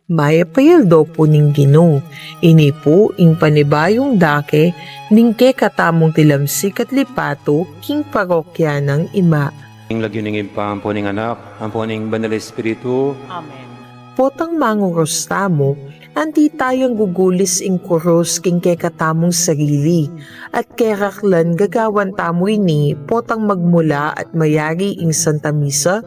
Maya payaldo po ning Ginoo. Ini po ing panibayong dake ning ke katamong tilamsik at lipato king parokya ng ima. Ing lagyuningib pa ang puning anak, ang puning banal na espiritu. Amen. Potang manguros tamo, anti tayong gugulis ing kuros king ke katamong sarili. At keraklan gagawan tamo ini potang magmula at mayari ing Santa Misa,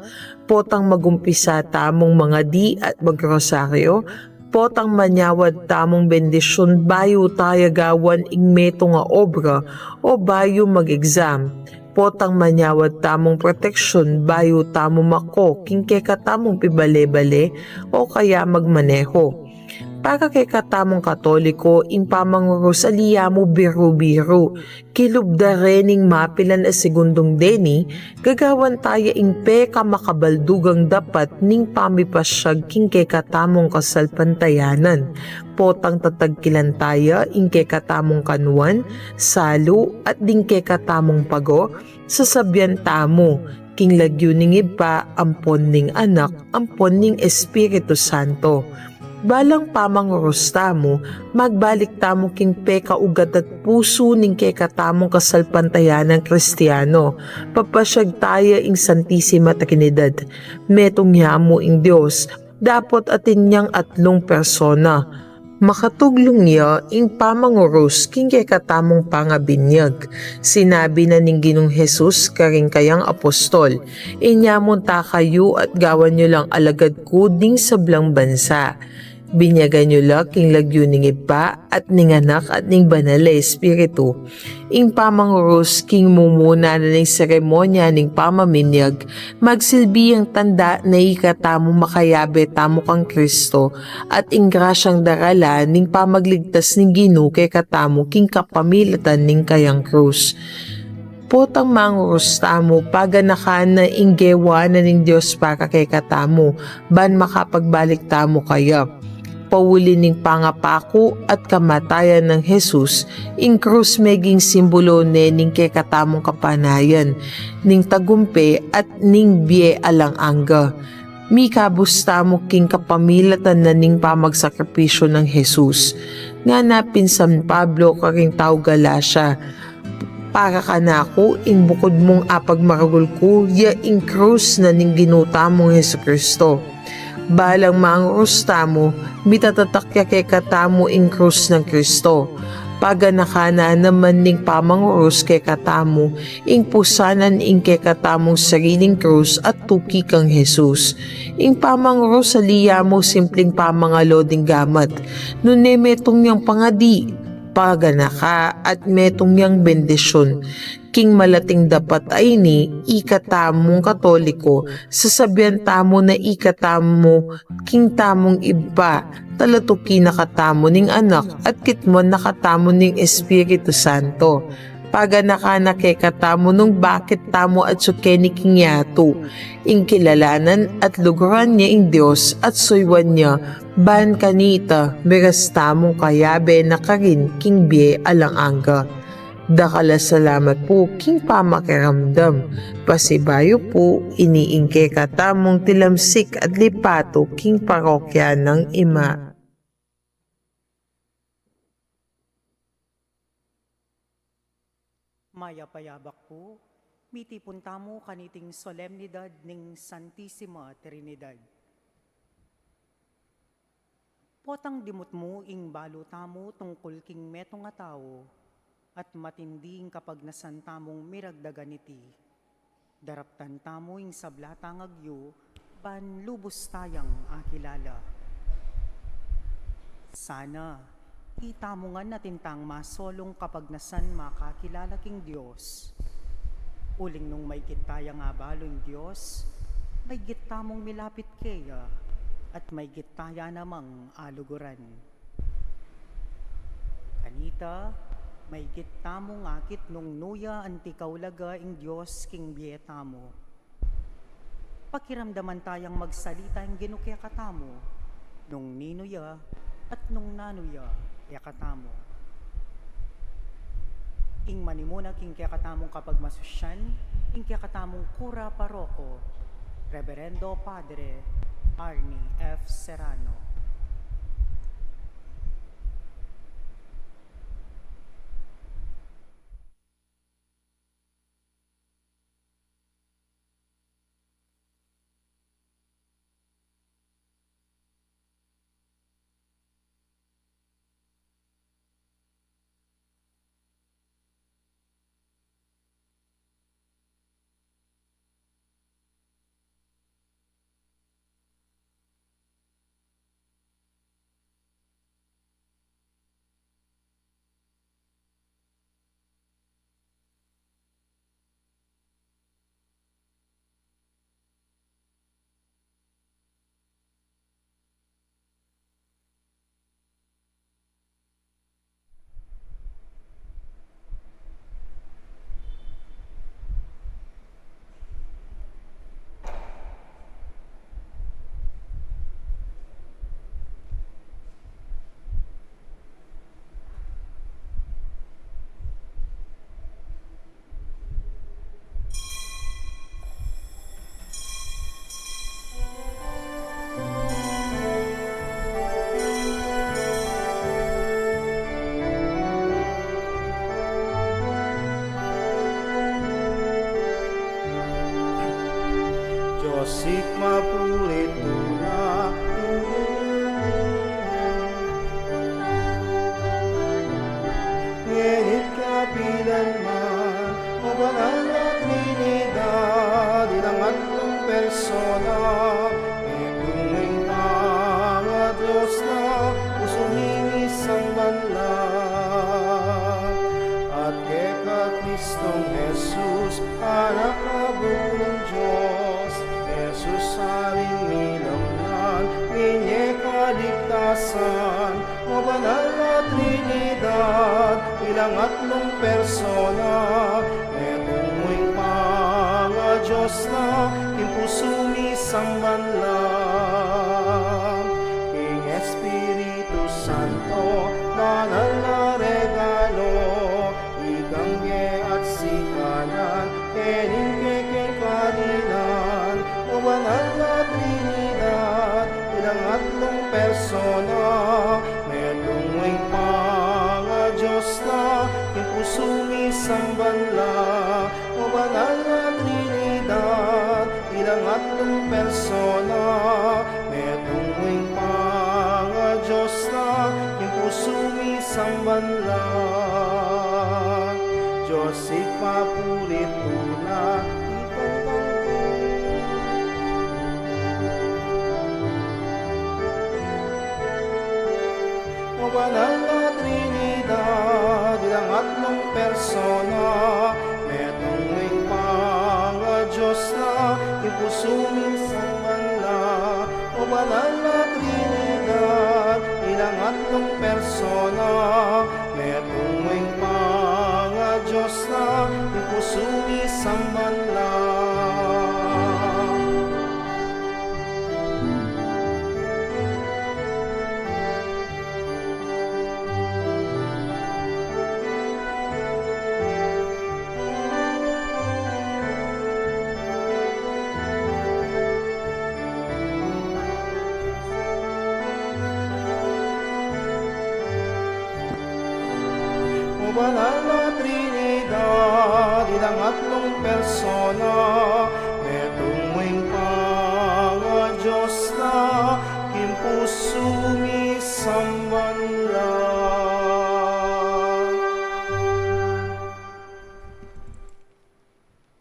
potang magumpisa tamong mga di at magrosaryo, potang manyawad tamong bendisyon bayo tayo gawan ing meto nga obra o bayo mag-exam. Potang manyawad tamong proteksyon bayo tamo mako king kay katamong pibale-bale o kaya magmaneho. Para kay katamong Katoliko, impamangurus aliyamo biro-biro, kilubdarening mapilan a segundong deni, gagawan tayo ing peka makabaldugang dapat ning pamipasyag king kay katamong kasalpantayanan. Potang tatagkilan tayo ing kay katamong kanuan, salo at ding kay katamong pago, sasabyan tamo, king lagyuningib pa ampon ning anak, ampon ning Espiritu Santo. Balang pamangurus tamo, magbalik tamo king peka ugat at puso ning kay katamong kasalpantayan ng Kristiyano. Papasyag tayo ing Santissima Trinidad. Metong yamo ing Diyos, dapat atin niyang atlong persona. Makatuglong niya ing pamangurus king kay katamong pangabinyag. Sinabi na ning Ginong Jesus karing kayang apostol, inyamon ta kayo at gawan nyo lang alagad ko ding sablang bansa. Binyagan nyo lang king lagyuning ipa at ning anak at ning banal na espiritu. Ing pamangurus king mumuna na ning seremonya ning pamaminyag, magsilbi ang tanda na ikatamo makayabe tamo kang Kristo at ing grasyang darala ning pamagligtas ning Ginoo kay katamo king kapamilatan ning kayang krus. Potang mangurus tamo paganakan na inggewa na ning Diyos para kay katamo, ban makapagbalik tamo kaya. Pauli ning pangapako at kamatayan ng Jesus, ing krus meging simbolo ning kay katamong kapanayan, ning tagumpe at ning biye alang angga. Mikabus mo king kapamilatan na ning pamagsakripisyo ng Jesus. Nga napin San Pablo karing tao Galacia, para ka na ako, ing bukod mong apag maragul ko, ya ing krus na ning ginuta mong Hesus Kristo. Balang mangurus tamo, mitatatakya kay katamo ing krus ng Kristo. Paganakana naman ning pamangurus kay katamo, ing pusanan ing kay katamong sariling krus at tuki kang Jesus. Ing pamangurus sa liya mo simpleng pamangalo ding gamat, nune metong yang pangadi, paganaka at metong yang bendisyon. King malating dapat ay ni ikatamong Katoliko, sasabyan tamo na ikatamo king tamong iba, talatuki nakatamo ning anak at kitmon nakatamo ning Espiritu Santo. Paganaka na kay katamo nung bakit tamo at sukeni king yato, ing kilalanan at luguran niya ing Diyos at suywan niya, ban kanita, beras tamong kayabe na karin king biye alang angga. Dakala salamat po king pamakiramdam. Pasibayo po iniingke katamong tilamsik at lipato king parokya ng ima. Maya payabak po, mitipon tamo kaniting solemnidad ning Santissima Trinidad. Potang dimot mo ing balo tamo tungkol king meto nga tao, at matinding kapag nasantamong miragdagan iti. Daraptan tamo ing sablatang agyo, ban lubos tayang akilala. Sana, itamo nga natintang masolong kapag nasan makakilala king Diyos. Uling nung may gitaya nga balo'ng Diyos, may gitamong milapit kaya, at may gitaya namang aluguran. Kanita, may gittamo ngakit nung nuya anti kaulaga ing Diyos king biyeta mo. Pakiramdaman tayang magsalita ing ginukya katamo, nung ninuya at nung nanuya kaya katamo. Ing manimuna king kaya katamong kapag masusyan, ing kaya katamong kura paroko, Reverendo Padre Arnie F. Serrano. milamnan, ninye kaligtasan, o banal na Trinidad, bilang atlong persona, metungwing mga Diyos na, impusumi sambanlang. King Espiritu Santo, banal na regalo, igangge at sikanan, kening kekekarinan, o banal na Trinidad, ilang atlong persona, metungwing mga Diyos na, impusumi sambanla, o banal na Trinidad, ilang atlong persona, metungwing mga Diyos na, impusumi sambanla. Diyos ipapurit tuna, o banal na Trinidad, ilang atlong persona, metungwing mga Diyos na, impusumi sambanla, o banal na Trinidad, ilang atlong persona, metungwing mga Diyos na, impusumi sambanla. O banal na Trinidad, ilang atlong persona, metungwing mga Diyos na, impusumi sambanla.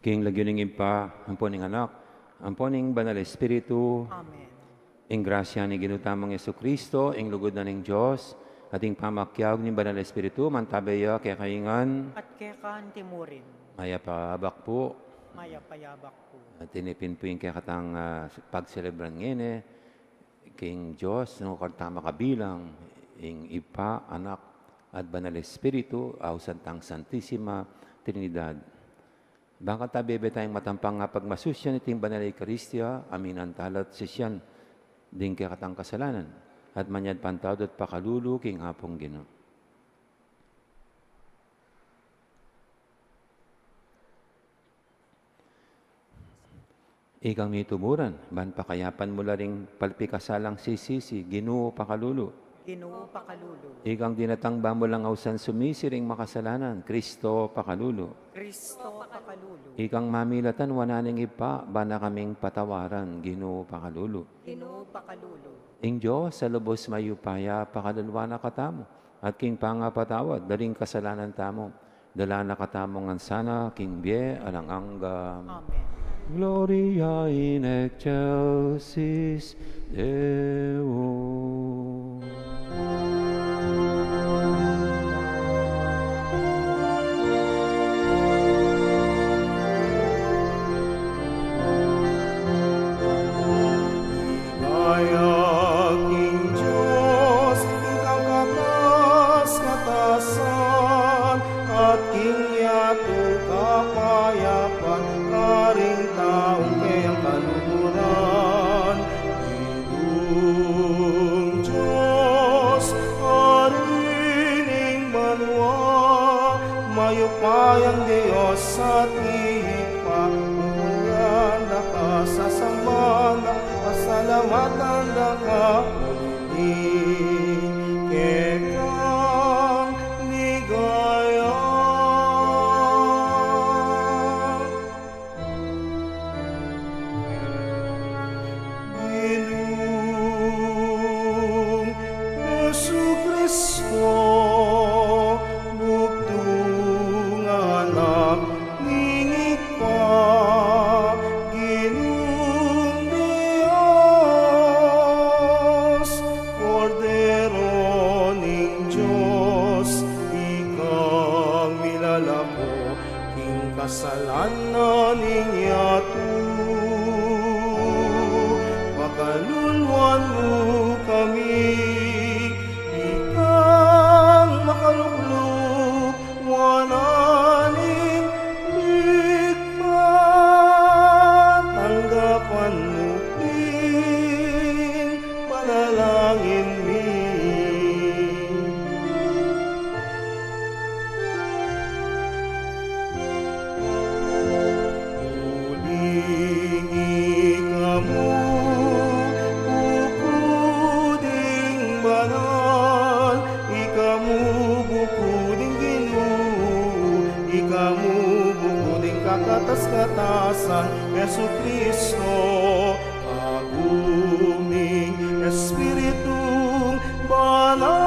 King lagyuning impa, amponing anak, amponing banal espiritu, Amen. ing grasya ni ginutamang Kristo, ing lugod na ning Diyos, ating pamakyag ni banal espiritu, mantabaya kaya kaingan, At kekan timurin, maya pabak po, maya payabak po. at tinipin po yung kaya katang pagselebran ngene, king Diyos, no kantama kabilang, ing ipa, anak, at banal espiritu, aw santang Santisima Trinidad. Baka tabebe tayong matampang nga pagmasusyan iting banal Eucharistia, aminan talat sisyan, ding kaya katang kasalanan, at manyad pantawd at pakalulu king hapong Ginoo. Ikang nitumuran, ban pakayapan mula ring palpikasalang sisisi, Ginoo pakalulu. Ginoo pakalulu, Ikang dinatangba mo lang ausan sumisiring makasalanan, Kristo pakalulu. Kristo pakalulu, Ikang mamilatan wananing ipa, bana kaming patawaran, Ginoo pakalulu. Ginoo pakalulu, Ing Diyos sa lubos mayupaya, pakalulwa na katamo, at king pangapatawad, daling kasalanan tamo, dala na katamo ngan sana, king bie, alang anggam. Amen. Gloria in excelsis Deo. King Diyos, ikaw katas-katasan, at king yato kapayapan, karing taong kayang kaluhuran. Ginong Diyos, arining banwa, mayupayang Diyos at ipa, umulan na kasasambang, pasalamatan na kapuliling, kekang ligaya. Ginong Jesu-Kristo, bugtong anak, ningit pa, Ginong Diyos, Cordero ni katasan, Yesu Kristo, kaguming Espiritong Banal,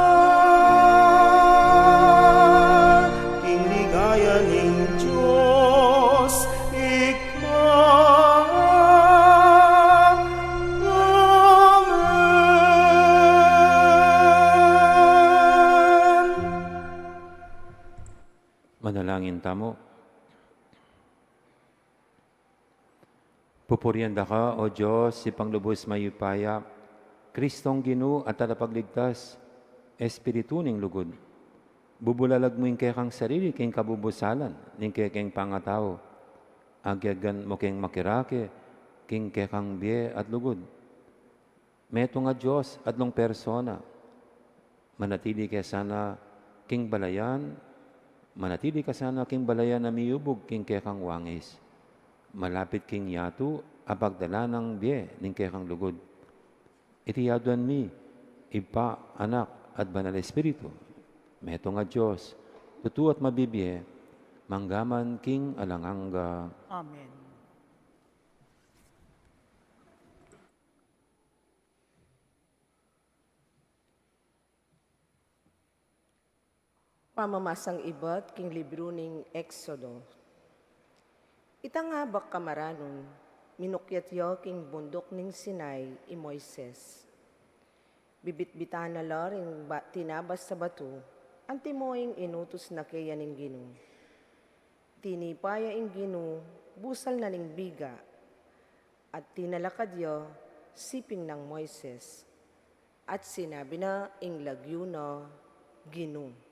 king ligaya ning Diyos, ikmaang Amen. Manalangin tamo. Pupurianda ka, O Diyos, si panglubos mayupaya, Kristong Ginoo at talapagligtas, Espiritu ning lugod. Bubulalag mo yung kekang sarili, king kabubusalan, ning kekeng pangatao. Agyagan mo keng makirake, king kekang biye at lugod. Meto nga Diyos at long persona, manatili ka sana king balayan, manatili ka sana king balayan na miyubog king kekang wangis. Malapit king yatu, apagdala ng biye, ning kekang lugod. Itiyaduan mi, Ipa, Anak, at Banal Espiritu. Meto nga Diyos, tutu at mabibiye, manggaman king alanganga. Amen. Pamamasang ibat king libro ning Exodo. Itangabak kamaranon, minukyatyo king bundok ning Sinai i Moises. Bibitbitan na ring tinabas sa bato, antimoing inutos na kaya ning Ginoo. Tinipaya ing Ginoo, busal na ning biga, at tinalakadyo siping ng Moises. At sinabi na ing lagyo na Ginoo.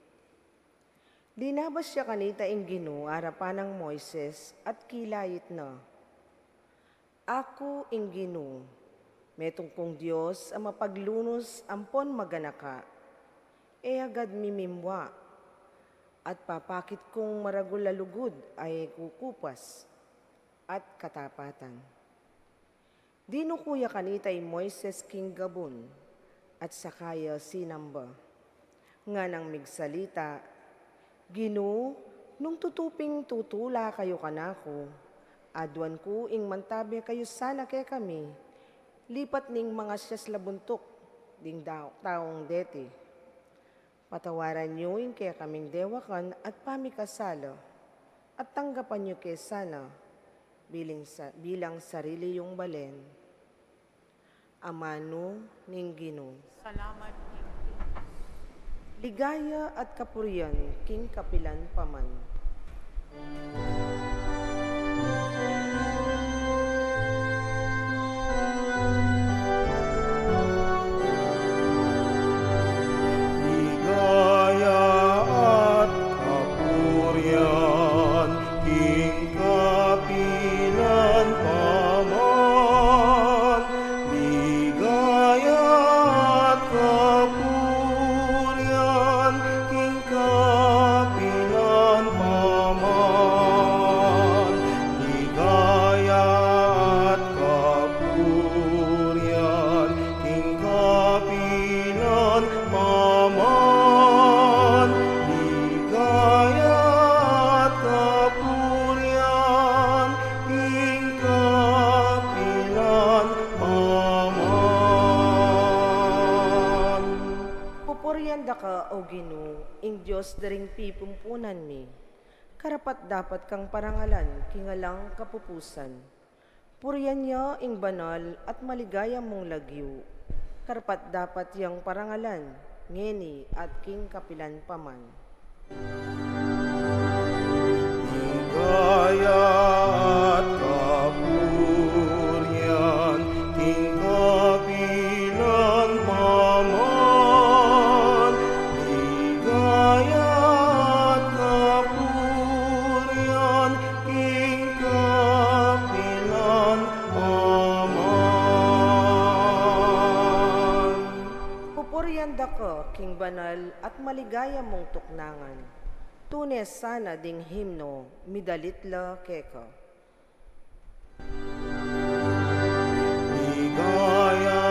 Dinabas siya kanita ing Ginoo harapan ng Moises at kilayit na, Ako ing Ginoo, metong kong Diyos ang mapaglunos ampon maganaka, e agad mimimwa, at papakit kong maragulalugod ay kukupas at katapatan. Dino kuya kanita ing Moises king Gabon, at sakaya sinamba, nga nang migsalita, Ginoo, nung tutuping tutula kayo kanako, adwan ko ing mantabi kayo sana kay kami, lipat ning mga siyas labuntok, ding taong deti. Patawaran niyo ing kaya kaming dewakan at pamikasala, at tanggapan niyo kay sana, bilang sarili yung balen. Amano ning Ginoo. Salamat. Ligaya at kapurian, king kapilan paman. Ligaya at kapurian, king kapilan paman. Ligaya at kapurian, king kapilan paman. Ligaya at kapurian, king kapilan paman. Ligaya at kapurian, king kapilan paman. Pupurianda ka, O Ginoo, ing Diyos daring pipumpunan mi. Karapat dapat kang parangalan, kingalang kapupusan. Puriyan niya ing banal at maligaya mong lagyo. Karapat dapat yang parangalan, ngeni at king kapilan paman. Ligaya at kapurian, king kapilan paman. Ligaya at kapurian, king kapilan paman. Pupurianda ka, king banal at maligaya mong tuknangan. Tunes sana ding himno, midalitla keka. Ligaya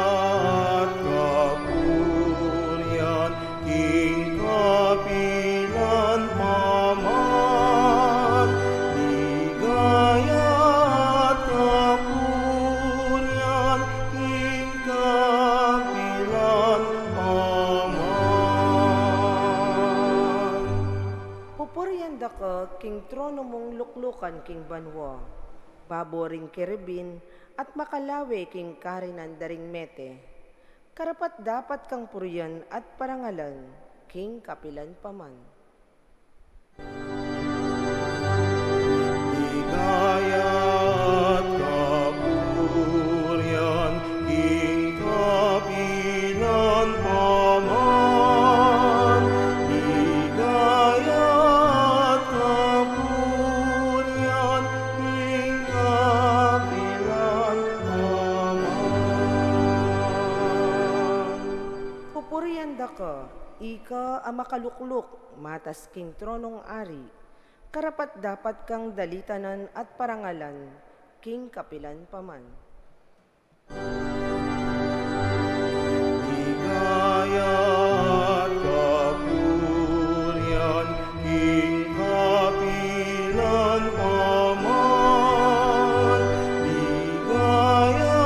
at kapurian, king kapilan paman. Ligaya king trono mong luklukan king banwa, baboring kerubin, at makalawe king karinan daring mete. Karapat dapat kang puriyan at parangalan, king kapilan paman. Ligaya at kapurihan, king kapilan paman. Ligaya at kapurihan, king kapilan paman. Pupuriyan da ka, ika ang makalukluk, matas king tronong ari. Karapat dapat kang dalitanan at parangalan, king kapilan paman. Ligaya at kapurihan, king kapilan paman. Ligaya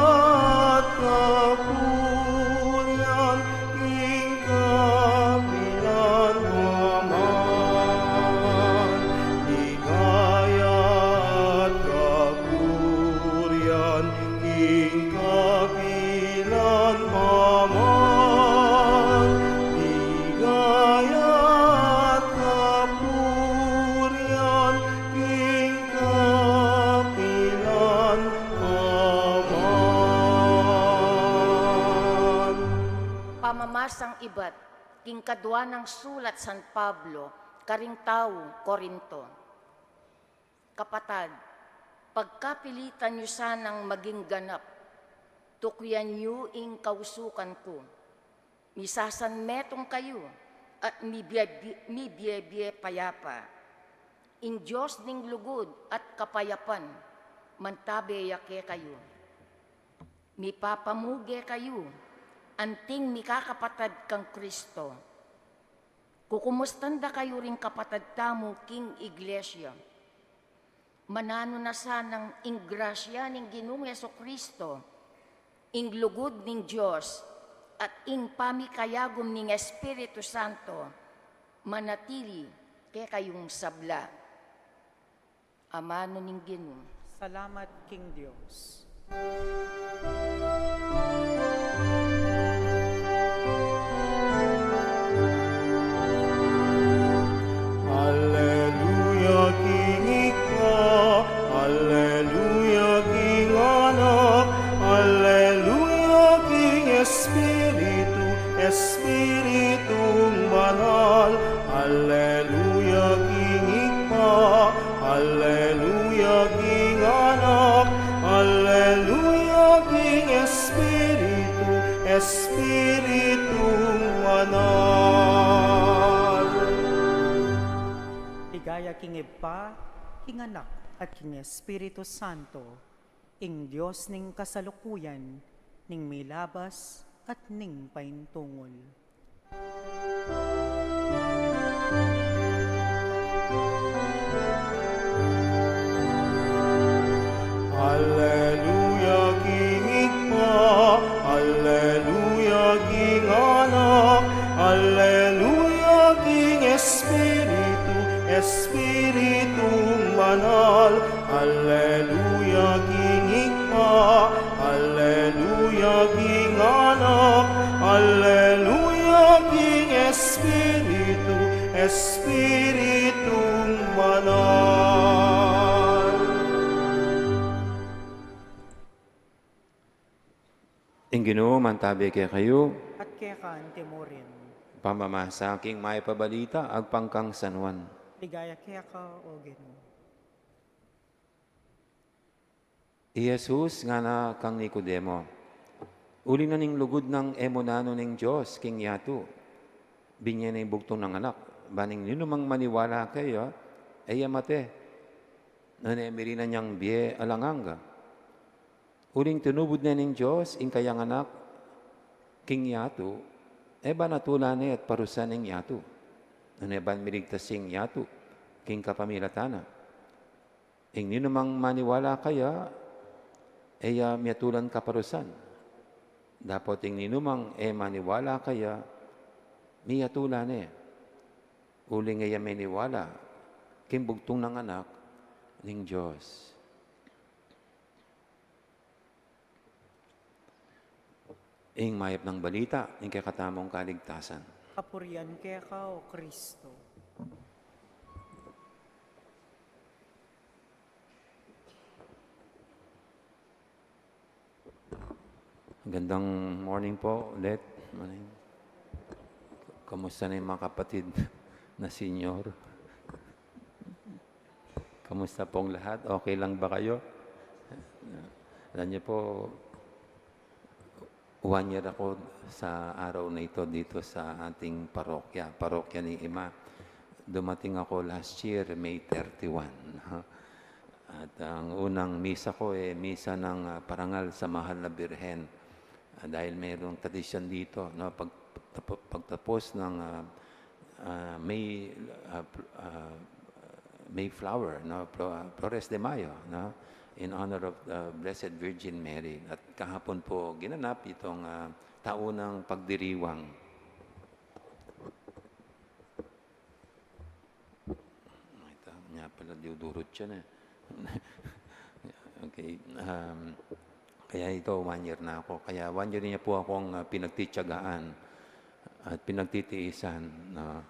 at kapurihan, king kapilan paman. Ligaya at kapurihan, king kapilan paman. Ligaya at kapurihan, king kapilan paman. Pamamasang iba't, king kadwa ng sulat San Pablo, karing tao, Korinto. Kapatad, pagkapilitan nyo sanang maging ganap, tukyan nyo ing kausukan ko. Misasan metong kayo, at mibiyebye payapa. In Diyos ning lugod at kapayapan, mantabeyake kayo. Mipapamuge kayo, anting mikakapatad kang Kristo. Kukumustanda kayo ring kapatad tamo king iglesia. Manano na sanang ing grasya ning Ginoong Jesucristo, ing lugod ning Diyos, at ing pamikayagom ning Espiritu Santo, manatili kay kayong sabla. Amano ning Ginoong. Salamat, King Diyos. Alleluia, King Ika, Alleluia, King Anak, Alleluia, King Espiritu, Espiritong Banal, Alleluia, King Ika, Alleluia, King Anak, Alleluia, King Espiritu, Espiritong Banal. Ligaya King Ipa, King Anak, at King Espiritu Santo, ing Diyos ning kasalukuyan, ning milabas at ning paintungol. Alleluia, King Ipa, Alleluia, King Anak, Alleluia, King Espiritu, Espiritong Banal, Alleluia, King Ipa, Alleluia, King Anak, Alleluia, King Espiritu, Espiritong Banal. Ing Ginoo, mantabi kay kayo, At kaya kaan timurin, pamamasa king may pabalita, agpangkang San Juan. ligaya kaya ka o Ginoo. I Jesus nga na kang Nicodemo, uli na ning lugod ng emonano ning Diyos, king yato, binya na yung bugtong ng anak, baning ninumang maniwala kayo, ay amate, nanemiri na niyang biye alanganga. Uling tinubod na ning Diyos, ing kayang anak, king yato, eba natula ni at parusan ning yato. Eban mirigtas sing yato, king kapamilatana. Ing ninumang maniwala kaya, eya miyatulan kaparusan. Dapat ing ninumang maniwala kaya, miyatulan Uling eya maniwala, kimbugtong ng anak ng Diyos. Ing mayap ng balita, ing kakatamong kaligtasan. Kapurian kaya ka, O Kristo. Gandang morning po ulit. Morning. Kamusta na yung mga kapatid na senior? Kamusta pong lahat? Okay lang ba kayo? Alam niyo po, 1 year ako sa araw na ito dito sa ating parokya ni Ima. Dumating ako last year, May 31. At ang unang misa ko misa ng parangal sa Mahal na Birhen. Dahil mayroong tradisyon dito, no, pagtapos ng Mayflower, no, Flores de Mayo, no, in honor of the Blessed Virgin Mary. At kahapon po ginanap itong taunang pagdiriwang. Ito, nga pala, diudurot siya na. Okay. Kaya ito, 1 year na ako. Kaya 1 year niya po akong pinagtityagaan at pinagtitiisan. No?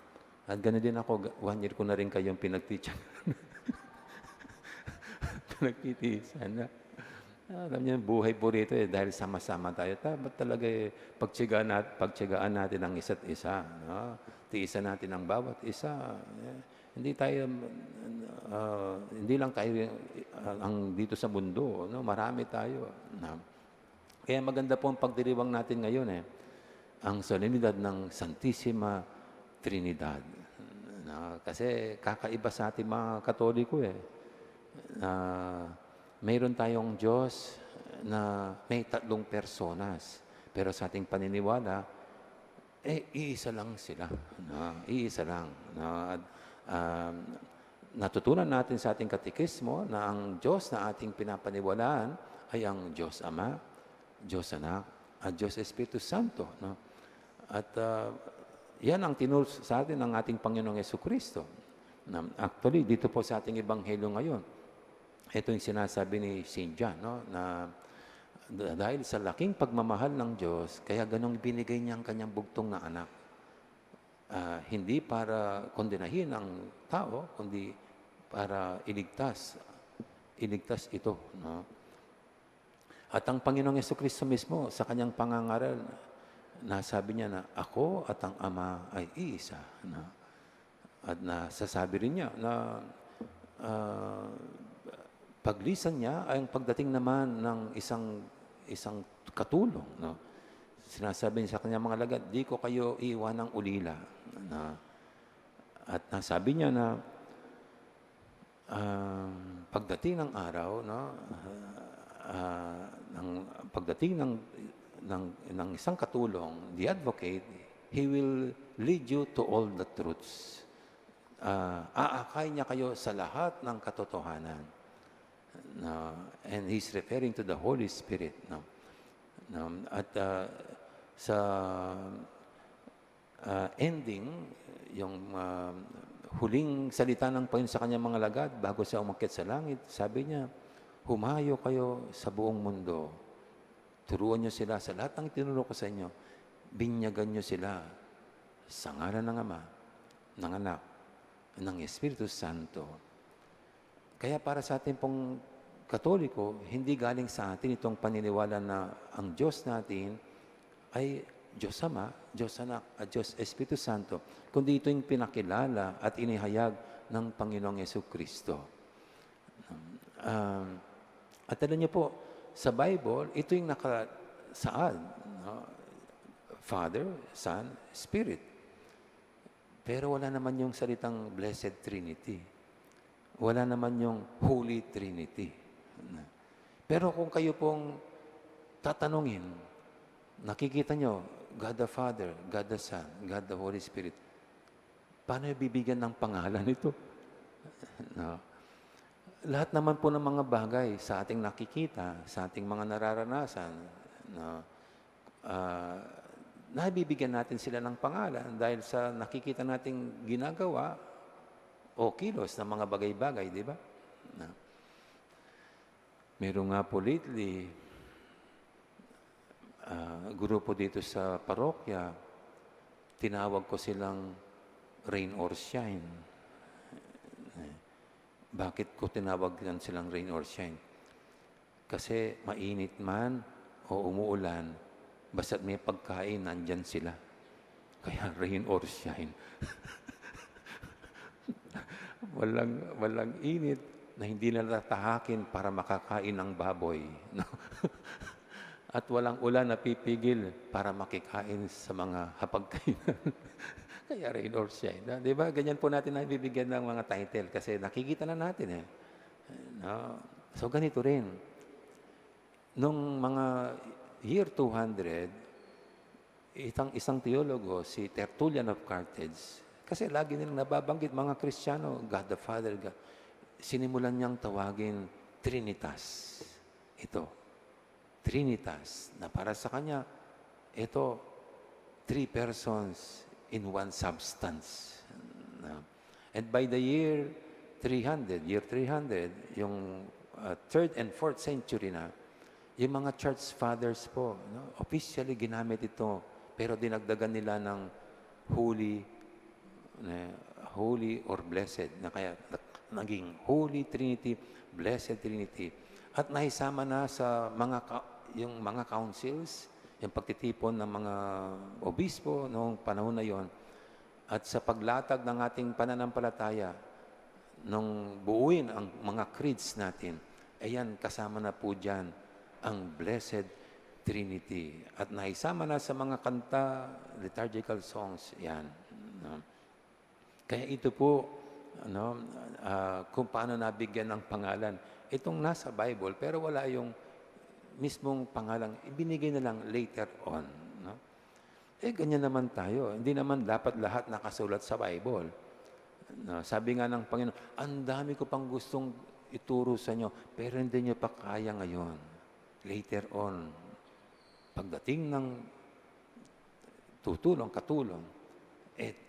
At gano'n din ako, 1 year ko na rin kayong pinagtityagaan. Pinagtitiisan. Alam niyo, buhay po rito dahil sama-sama tayo. Dapat talaga pagtyagaan natin ang isa't isa. No? Tiisan natin ang bawat isa. Hindi lang tayo ang dito sa mundo, no? Marami tayo. No? Kaya maganda po ang pagdiriwang natin ngayon ang solemnidad ng Santissima Trinidad. No? Kasi kakaiba sa ating mga Katoliko mayroon tayong Diyos na may 3 personas. Pero sa ating paniniwala, iisa lang sila. No? Iisa lang. No? Natutunan natin sa ating katekismo na ang Diyos na ating pinapaniwalaan ay ang Diyos Ama, Diyos Anak, at Diyos Espiritu Santo. No? At yan ang tinuro sa atin ng ating Panginoong Jesucristo. Actually, dito po sa ating Ebanghelyo ngayon, ito yung sinasabi ni St. John, no? Na dahil sa laking pagmamahal ng Diyos, kaya ganong binigay niya ang kanyang bugtong na anak. Hindi para kondenahin ang tao, kundi para iligtas ito. No? At ang Panginoong Jesucristo mismo, sa kanyang pangangaral, nasabi niya na ako at ang Ama ay iisa. No? At nasasabi rin niya na paglisan niya ay ang pagdating naman ng isang katulong. No? Sinasabi niya sa kanyang mga lagad, di ko kayo iiwan ng ulila. At nasabi niya na pagdating ng araw, no, pagdating ng isang katulong, the advocate, he will lead you to all the truths. Aakay niya kayo sa lahat ng katotohanan. And he's referring to the Holy Spirit. No? At sa ending, yung huling salita ng Panginoon sa kanyang mga lagad bago siya umakyat sa langit, sabi niya, humayo kayo sa buong mundo. Turuan niyo sila sa lahat ng tinuro ko sa inyo. Binyagan niyo sila sa ngalan ng Ama, ng Anak, ng Espiritu Santo. Kaya para sa ating pong Katoliko, hindi galing sa atin itong paniniwala na ang Diyos natin ay Diyos Ama, Diyos Anak, at Diyos Espiritu Santo, kundi ito yung pinakilala at inihayag ng Panginoong Jesucristo. At alam niyo po, sa Bible, ito yung nakasaad. No? Father, Son, Spirit. Pero wala naman yung salitang Blessed Trinity. Wala naman yung Holy Trinity. Pero kung kayo pong tatanungin, nakikita nyo, God the Father, God the Son, God the Holy Spirit, paano bibigyan ng pangalan ito? No. Lahat naman po ng mga bagay sa ating nakikita, sa ating mga nararanasan, no, nabibigyan natin sila ng pangalan dahil sa nakikita nating ginagawa o kilos ng mga bagay-bagay, di ba? Na, meron nga po lately, grupo dito sa parokya, tinawag ko silang rain or shine. Bakit ko tinawag silang rain or shine? Kasi mainit man o umuulan, basta't may pagkain, nandyan sila. Kaya rain or shine. walang init na hindi natatahakin para makakain ng baboy. No? At walang ulan na pipigil para makikain sa mga hapagkainan. Kaya rain or shine. No? Di ba? Ganyan po natin na bibigyan ng mga title kasi nakikita na natin eh. No? So ganito rin. Nung mga year 200, isang teologo, si Tertullian of Carthage, kasi lagi nilang nababanggit mga Kristiyano, God the Father, God, sinimulan niyang tawagin Trinitas. Ito, Trinitas, na para sa kanya, ito, 3 persons in one substance. And by the year 300, yung 3rd and 4th century na, yung mga church fathers po, no, officially ginamit ito, pero dinagdagan nila ng holy or blessed, na kaya naging Holy Trinity, Blessed Trinity. At naisama na sa yung mga councils, yung pagtitipon ng mga obispo noong panahon na yon, at sa paglatag ng ating pananampalataya, nung buuin ang mga creeds natin, ayan, kasama na po dyan ang Blessed Trinity. At naisama na sa mga kanta, liturgical songs, yan. No? Kaya ito po, kung paano nabigyan ng pangalan. Itong nasa Bible, pero wala yung mismong pangalan. Ibinigay na lang later on. No? Ganyan naman tayo. Hindi naman dapat lahat nakasulat sa Bible. No? Sabi nga ng Panginoon, ang dami ko pang gustong ituro sa inyo, pero hindi nyo pa kaya ngayon. Later on, pagdating ng katulong,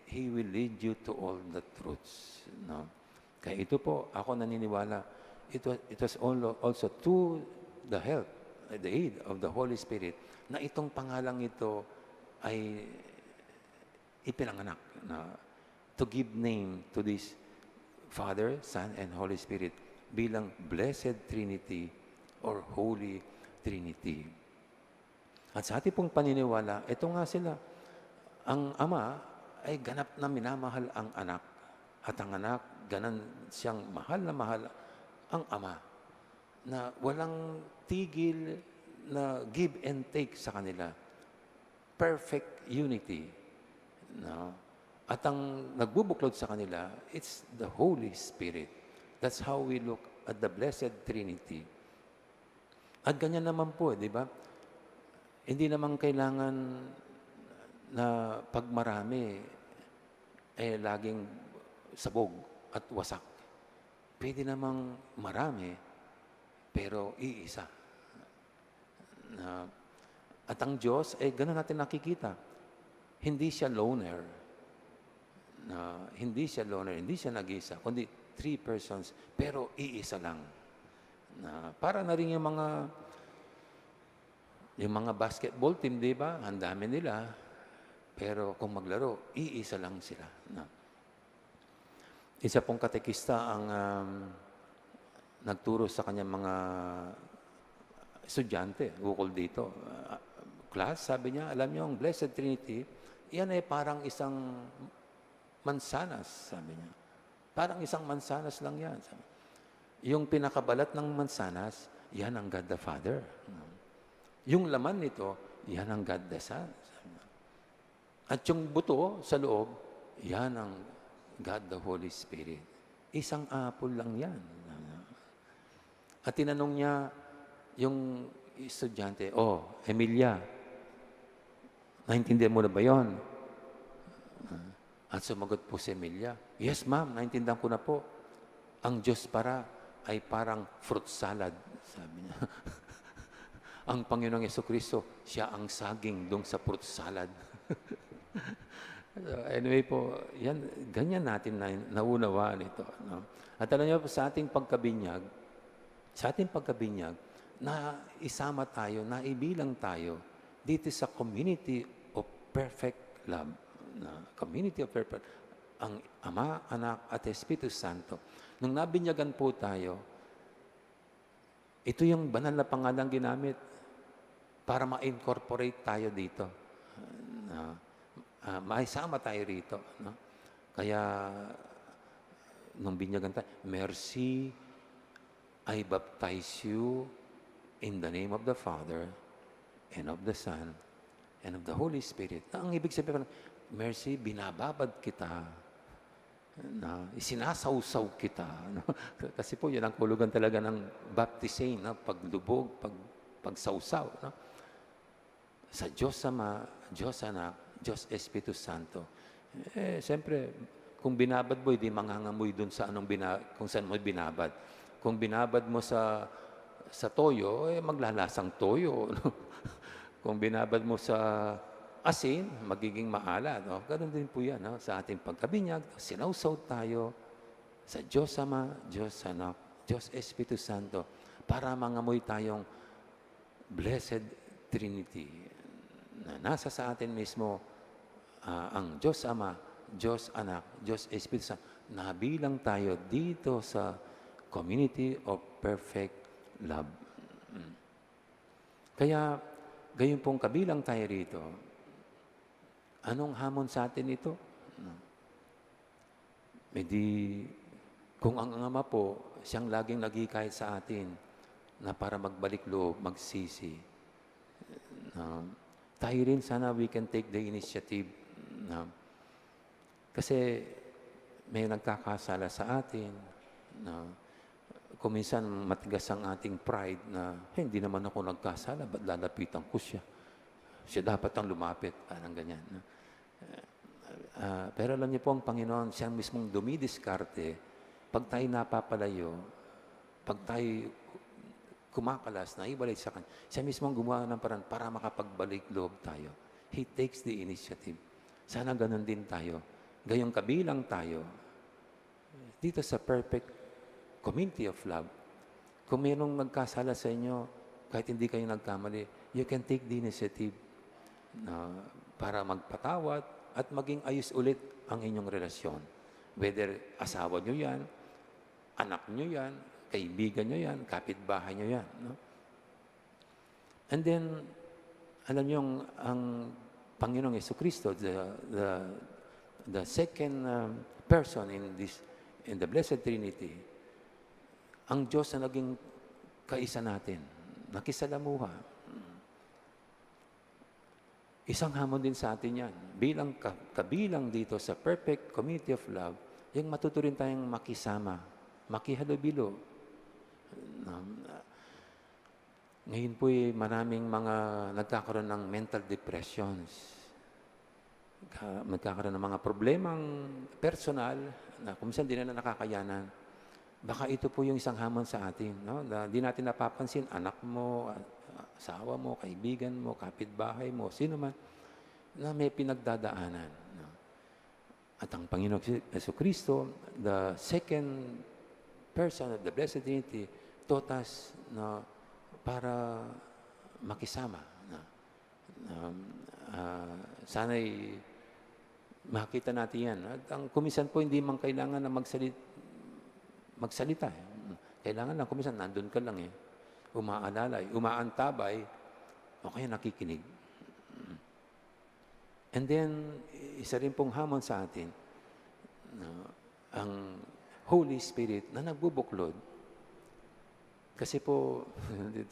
He will lead you to all the truths. No? Kaya ito po, ako naniniwala, it was also to the help, the aid of the Holy Spirit, na itong pangalang ito ay ipinanganak na to give name to this Father, Son, and Holy Spirit bilang Blessed Trinity or Holy Trinity. At sa ating pong paniniwala, ito nga sila. Ang Ama ay ganap na minamahal ang anak. At ang anak, ganan siyang mahal na mahal ang Ama. Na walang tigil na give and take sa kanila. Perfect unity. No? At ang nagbubuklod sa kanila, it's the Holy Spirit. That's how we look at the Blessed Trinity. At ganyan naman po, di ba? Hindi naman kailangan na pag marami, laging sabog at wasak. Pwede namang marami, pero iisa. At ang Diyos, ganun natin nakikita. Hindi siya loner. Hindi siya nag-isa, kundi 3 persons, pero iisa lang. Para na rin yung mga basketball team, di ba? Ang dami nila. Pero kung maglaro, iisa lang sila. Isa pong katekista ang nagturo sa kanyang mga estudyante, ukol dito. Class, sabi niya, alam niyo, ang Blessed Trinity, yan ay parang isang mansanas, sabi niya. Parang isang mansanas lang yan. Yung pinakabalat ng mansanas, yan ang God the Father. Yung laman nito, yan ang God the Son. At yung buto sa loob, yan ang God the Holy Spirit. Isang apple lang yan. At tinanong niya yung estudyante, Emilia, naintindihan mo na ba yun? At sumagot po si Emilia, yes ma'am, naintindihan ko na po. Ang Diyos ay parang fruit salad, sabi niya. Ang Panginoong Jesucristo, siya ang saging doon sa fruit salad. So, anyway po, yan, ganyan natin na naunawaan ito. No? At alam niyo po, sa ating pagkabinyag, na isama tayo, na ibilang tayo dito sa community of perfect love. Na community of perfect, ang Ama, Anak, at Espiritu Santo. Nung nabinyagan po tayo, ito yung banal na pangalang ginamit para ma-incorporate tayo dito. Maisama tayo rito. No? Kaya, nung binyagan tayo, Mercy, I baptize you in the name of the Father, and of the Son, and of the Holy Spirit. Na ang ibig sabihin, Mercy, binababad kita. Na isinasawsaw kita. No? Kasi po, yan ang kulugan talaga ng baptisane, no? Paglubog, pagsawsaw. No? Sa Diyos Ama, Diyos Anak, Diyos Espiritu Santo. Siyempre, kung binabad mo, hindi manghangamoy dun sa kung saan mo binabad. Kung binabad mo sa toyo, maglalasang toyo. No? Kung binabad mo sa asin, magiging maalat. No? Ganun din po yan. No? Sa ating pagkabinyag, sinawsaw tayo sa Diyos Ama, Diyos Anak, Diyos Espiritu Santo para mangamoy tayong Blessed Trinity na nasa sa atin mismo ang Diyos Ama, Diyos Anak, Diyos Espiritu Santo. Nabilang tayo dito sa community of perfect love. Kaya, gayon pong kabilang tayo rito, anong hamon sa atin ito? Kung ang Ama po, siyang laging naghihikayat sa atin na para magbalik loob, magsisi. Tayo rin sana we can take the initiative. Kasi may nagkakasala sa atin na kung minsan matigas ang ating pride na hindi naman ako nagkasala, ba't lalapitan ko siya? Siya dapat ang lumapit, parang ganyan. Pero alam niyo po, ang Panginoon, siya mismong dumidiskarte. Pag tayo napapalayo, pag tayo kumakalas, naibalik sa Kanya, siya mismong gumawa ng paraan para makapagbalik loob tayo. He takes the initiative. Sana ganun din tayo. Gayong kabilang tayo dito sa perfect community of love. Kung mayroong nagkasala sa inyo, kahit hindi kayo nagkamali, you can take the initiative para magpatawad at maging ayos ulit ang inyong relasyon. Whether asawa nyo yan, anak nyo yan, kaibigan nyo yan, kapitbahay nyo yan. No? And then, alam nyo, ang Panginoong Jesucristo, the second person in the Blessed Trinity, ang Diyos na naging kaisa natin, nakisalamuha. Isang hamon din sa atin yan. Bilang kabilang dito sa perfect community of love, yung matuturin tayong makisama, makihalubilo. Ngayon po maraming mga nagkakaroon ng mental depressions. Nagkakaroon ng mga problemang personal na kung minsan di na nakakayanan. Baka ito po yung isang hamon sa atin. No? Na di natin napapansin, anak mo, asawa mo, kaibigan mo, kapitbahay mo, sino man, na may pinagdadaanan. No? At ang Panginoong Jesucristo, the second person of the Blessed Trinity, taught us na para makisama. Sana'y makita natin yan. At kuminsan po, hindi man kailangan na magsalita. Kailangan lang, kuminsan, nandun ka lang umaalalay, umaantabay, o kaya nakikinig. And then, isa rin pong hamon sa atin, ang Holy Spirit na nagbubuklod. Kasi po,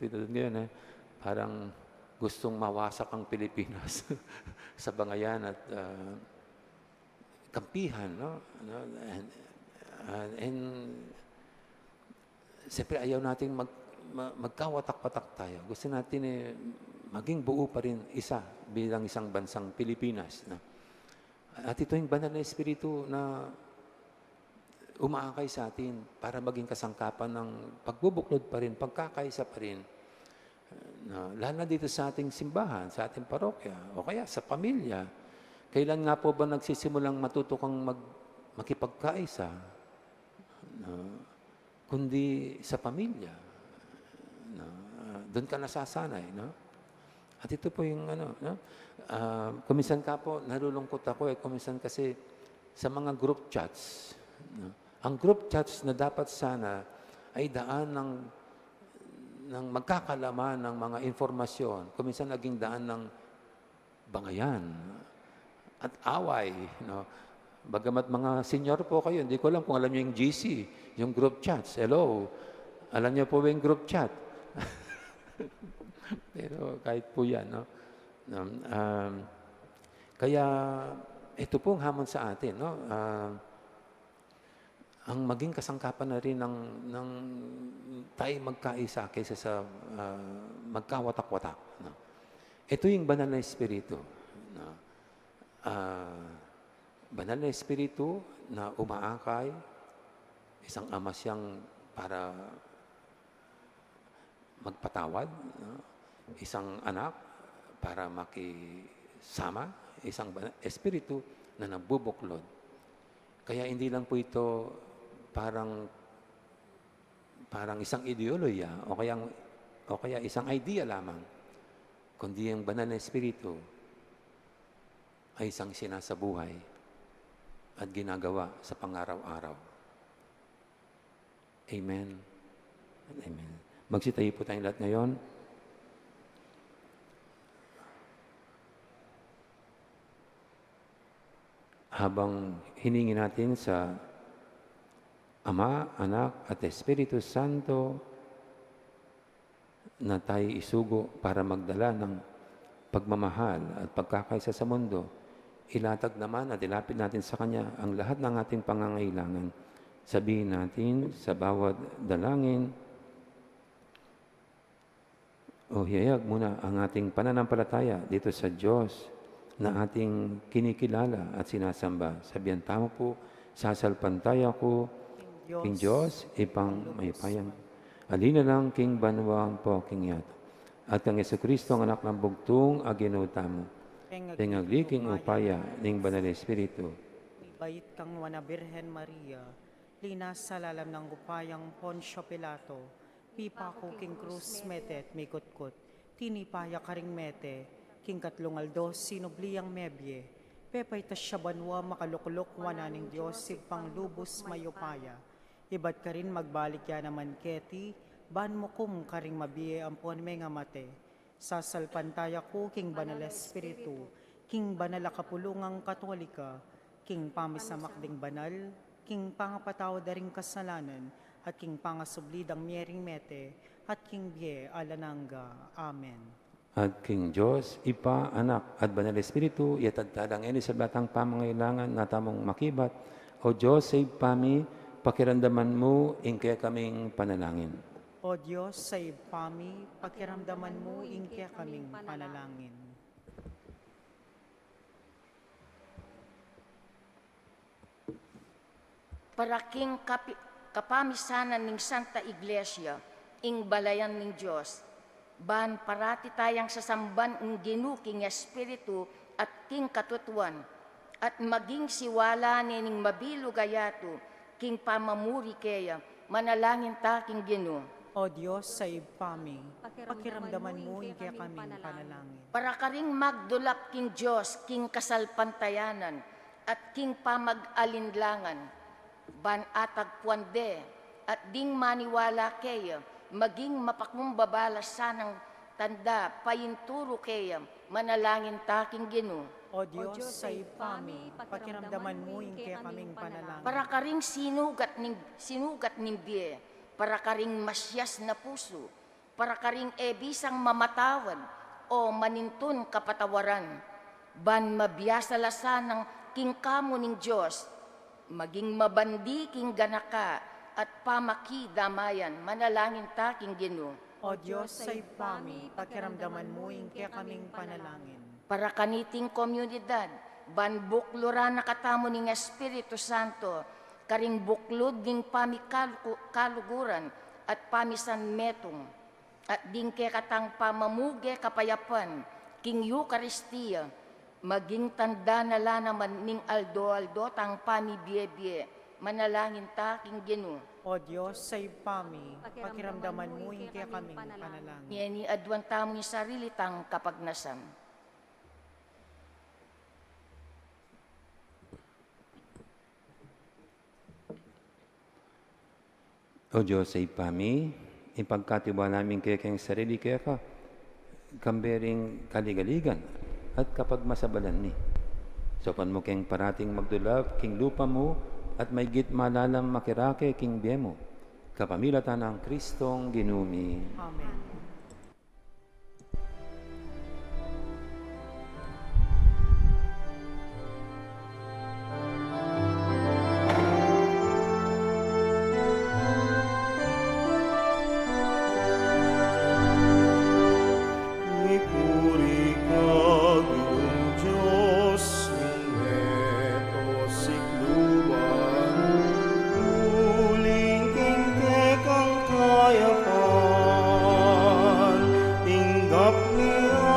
ngayon, parang gustong mawasak ang Pilipinas sa bangayan at kampihan. No? And siyempre, ayaw natin magkawatak-watak tayo. Gusto natin maging buo pa rin isa bilang isang bansang Pilipinas. No? At ito yung banal na Espiritu na umaakay sa atin para maging kasangkapan ng pagbubuklod pa rin, pagkakaisa pa rin. Lalo na dito sa ating simbahan, sa ating parokya, o kaya sa pamilya. Kailan nga po ba nagsisimulang matuto kang makipagkaisa? No? Kundi sa pamilya. No? Doon ka nasasanay. No? At ito po yung ano. No? Kuminsan ka po, nalulungkot ako kuminsan kasi sa mga group chats. No? Ang group chats na dapat sana ay daan ng magkakalaman ng mga informasyon. Kuminsan naging daan ng bangayan at away. No? Bagamat mga senior po kayo, hindi ko alam kung alam niyo yung GC, yung group chats. Hello, alam niyo po ba yung group chat? Pero kahit po yan. No? Kaya ito pong hamon sa atin. No? Ang maging kasangkapan na rin ng tayo magkaisa kaysa sa magkawatak-watak. No? Ito yung banal na espiritu. No? Banal na espiritu na umaakay, isang ama siyang para magpatawad, no? Isang anak para makisama, isang espiritu na nabubuklod. Kaya hindi lang po ito parang isang ideolohiya o kaya isang idea lamang, kundi ang banal na espiritu ay isang sinasabuhay at ginagawa sa pangaraw-araw. Amen. Amen. Magsitayo po tayong lahat ngayon. Habang hiningi natin sa Ama, Anak, at Espiritu Santo na tayo isugo para magdala ng pagmamahal at pagkakaisa sa mundo, ilatag naman at ilapit natin sa Kanya ang lahat ng ating pangangailangan. Sabihin natin sa bawat dalangin, o hiyayag muna ang ating pananampalataya dito sa Diyos na ating kinikilala at sinasamba. Sabihan tamo po, sasalpantaya ko, King Diyos, ipang may payang. Alina lang, King Banwang po, King Yato. At kang Jesucristo, ang anak ng bugtong, aginuta mo. Tingagliking upaya, ning banal Espiritu. Bayit kang wana Birhen Maria, linas sa lalam ng gupayang Poncio Pilato, pipa ko king krus metet mikutkut, tinipaya karing mete, king katlungaldos sinubliyang mebye, pepay tasya banwa makaluklok wananing Diyos sigpang lubos mayupaya, ibat ka rin magbalik ya naman keti, ban mo kum karing mabiye ampon may nga mate, sasalpantaya ko king banal espiritu, king banal kapulungang katolika, king pamisamak ding banal, king pangapataw daring kasalanan, at king pangasublid ang miering mete, at king bie alananga. Amen. At King Diyos, Ipa, Anak, at Banal Espiritu, iatagtalang ini sa batang pamangailangan na tamong makibat. O Diyos, save pami, pakiramdaman mo, ingkaya kaming panalangin. O Diyos, sa ipami, pakiramdaman mo, ingkya kaming panalangin. Para king kapamisanan ning Santa Iglesia, ing balayan ning Diyos, ban parati tayang sasamban ng Ginu king Espiritu at king katutuan, at maging siwala ning mabilo gayato, king pamamuri kaya, manalangin ta king Ginu. O Diyos, sa ipami, pakiramdaman mo, ingkya kaming panalangin. Para karing magdulap king Diyos, king kasalpantayanan, at king pamag-alinlangan, ban atag puande, at ding maniwala kaya, maging mapakmumbabalas sanang tanda, payinturo kaya, manalangin taking Ginu. O Diyos, sa ipami, pakiramdaman mo, ingkya kaming panalangin. Para karing sinugat ning biye, para karing masyas na puso, para karing ebisang mamatawan, o manintun kapatawaran, ban mabiyasa lasan ng king kamo ning Diyos, maging mabandi king ganaka, at pamaki damayan, manalangin taking Ginu. O Diyos, sa ipami, pakiramdaman mo, ingkya kaming panalangin. Para kaniting komunidad, ban bukluran na katamo ning Espiritu Santo, karing buklod ding pamikaluguran at pamisan metong, at ding katang pamamuge kapayapan, king Eucharistia, Maging tanda na la naman ning aldo-aldo tang pamibiyebye, manalangin ta king Ginoo. O Diyos, sa ipami, pakiramdaman mo yung kaya kaming panalangin. Ni adwan tamo yung sarili tang kapagnasan. O Diyos, sa ipami, ipagkatiwa namin kaya kayong sarili kaya ka, kambering kaligaligan, at kapag masabalan ni. Sopan mo kayong parating magdulap, king lupa mo, at may git malalam makirake, king biemo. Kapamilatan ng Kristong ginumi. Amen. Ipuri ka, Ginoong Diyos, Ingeto sikluban, huling kingkekang kayapan, tinggap niya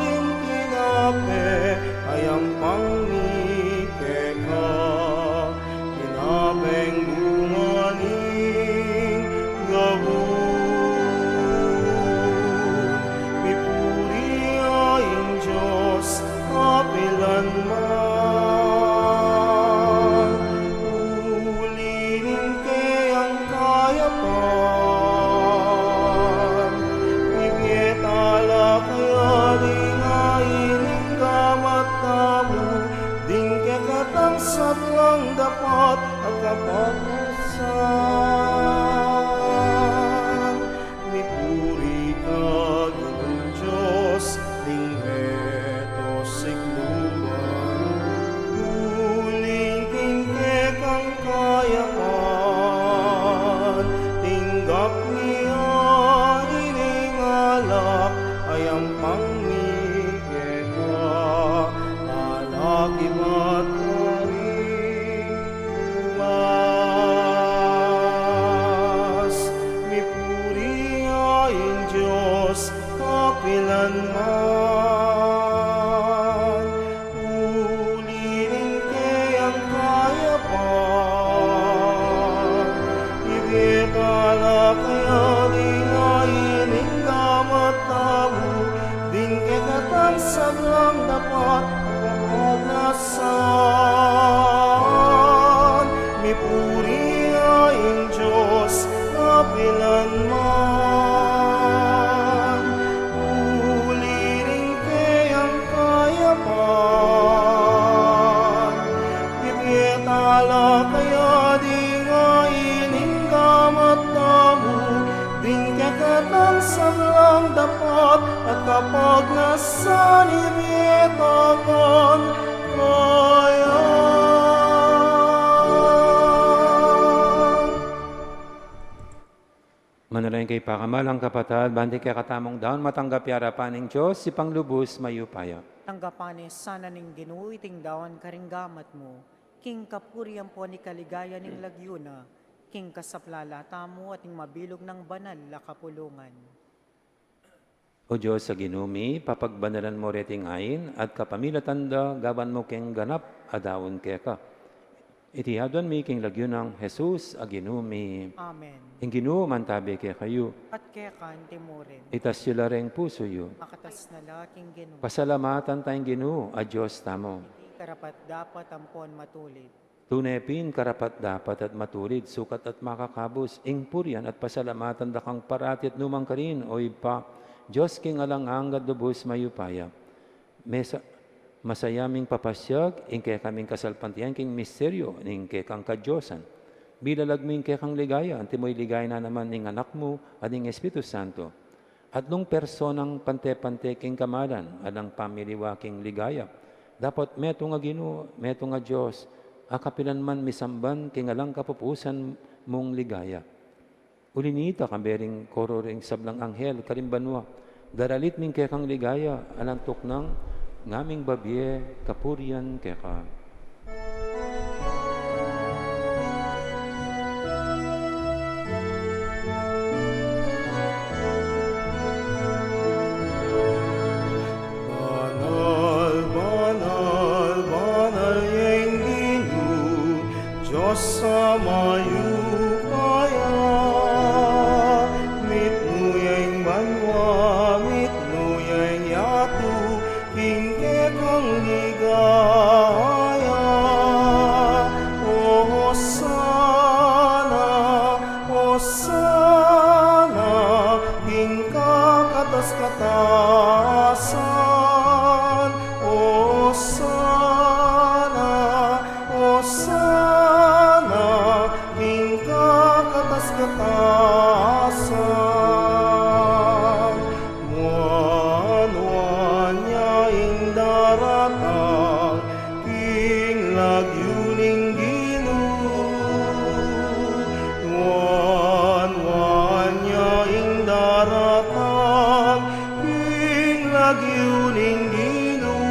intinape, ayang pangnikeka, tinapeng bunganing gawin. Mipuri aing Diyos, kapilanman, ulinin kayang kayapan, ipietala kaya dingainin gamat tamu, din kekatang sablang dapat at kapagnasan. Mipuri ka, Ginoong Diyos, Ingeto sikluban, huling kingkekang kayapan, tinggap niya iningalak, ayang pangmikeka, alaki ba't mas mipuri aing Diyos kapilanman, ulinin kayang kayapan, ibigala kaya dingainin damat tamu, din kekatan sablang dapat kapagnasan. Mipuri aing Diyos kapilanman, ulinin kayang kayapan, ipietala kaya dingainin gamat tamu, din kekatang sablang dapat at kapag nasan ipietakan kaya. Manalangin kay pakamalang kapatad, bandi kay katamong daon, matanggap yarapan ng Diyos, si panglubos mayupaya. Tanggapanes sana ning Ginoo iting dawan karinggamat mo, king kapurian po ni kaligaya ning lagyuna, king kasaplala tamo ating mabilog ng banal la kapulungan. O Diyos sa ginumi, papagbanalan mo reting ayin, at kapamilatanda, gawan mo keng ganap, adawon kaya ka. Itihaduan mi king lagyunang Jesus a ginumi. Amen. Ing Ginoo man tabi kaya kayo, At kekan timurin, itas sila ring puso yo. makatas na laking Ginoo, Pasalamatan tayong Ginoo, a Diyos tamo. iti karapat dapat ampon matulid. Tunepin karapat dapat at matulid, sukat at makakabos, ing purian at pasalamatan da kang parati at numang karin, o ipa, Diyos king alang anggad lubos mayupaya. Masayaming papasyag, ing kaya kaming kasalpantian, king misteryo, ing kaya kang kadyosan. Bilalagming kaya kang ligaya, anti mo'y ligaya na naman ning anak mo, at ing Espiritu Santo. At nung personang pante-pante king kamalan, alang pamiliwa king ligaya. Dapat meto nga Ginoo, meto nga Diyos, akapilan man misamban, king alang kapupusan mong ligaya. Ulinita kambering koro ring sablang anghel, karimbanwa, daralit ming kaya kang ligaya, alantok ng ngaming babye, kapurian keka. Banal, Hosana, king kakatas-katasan. Wan-wan niya ing daratang, king lagyuning Ginoo. Wan-wan niya ing daratang, king lagyuning Ginoo.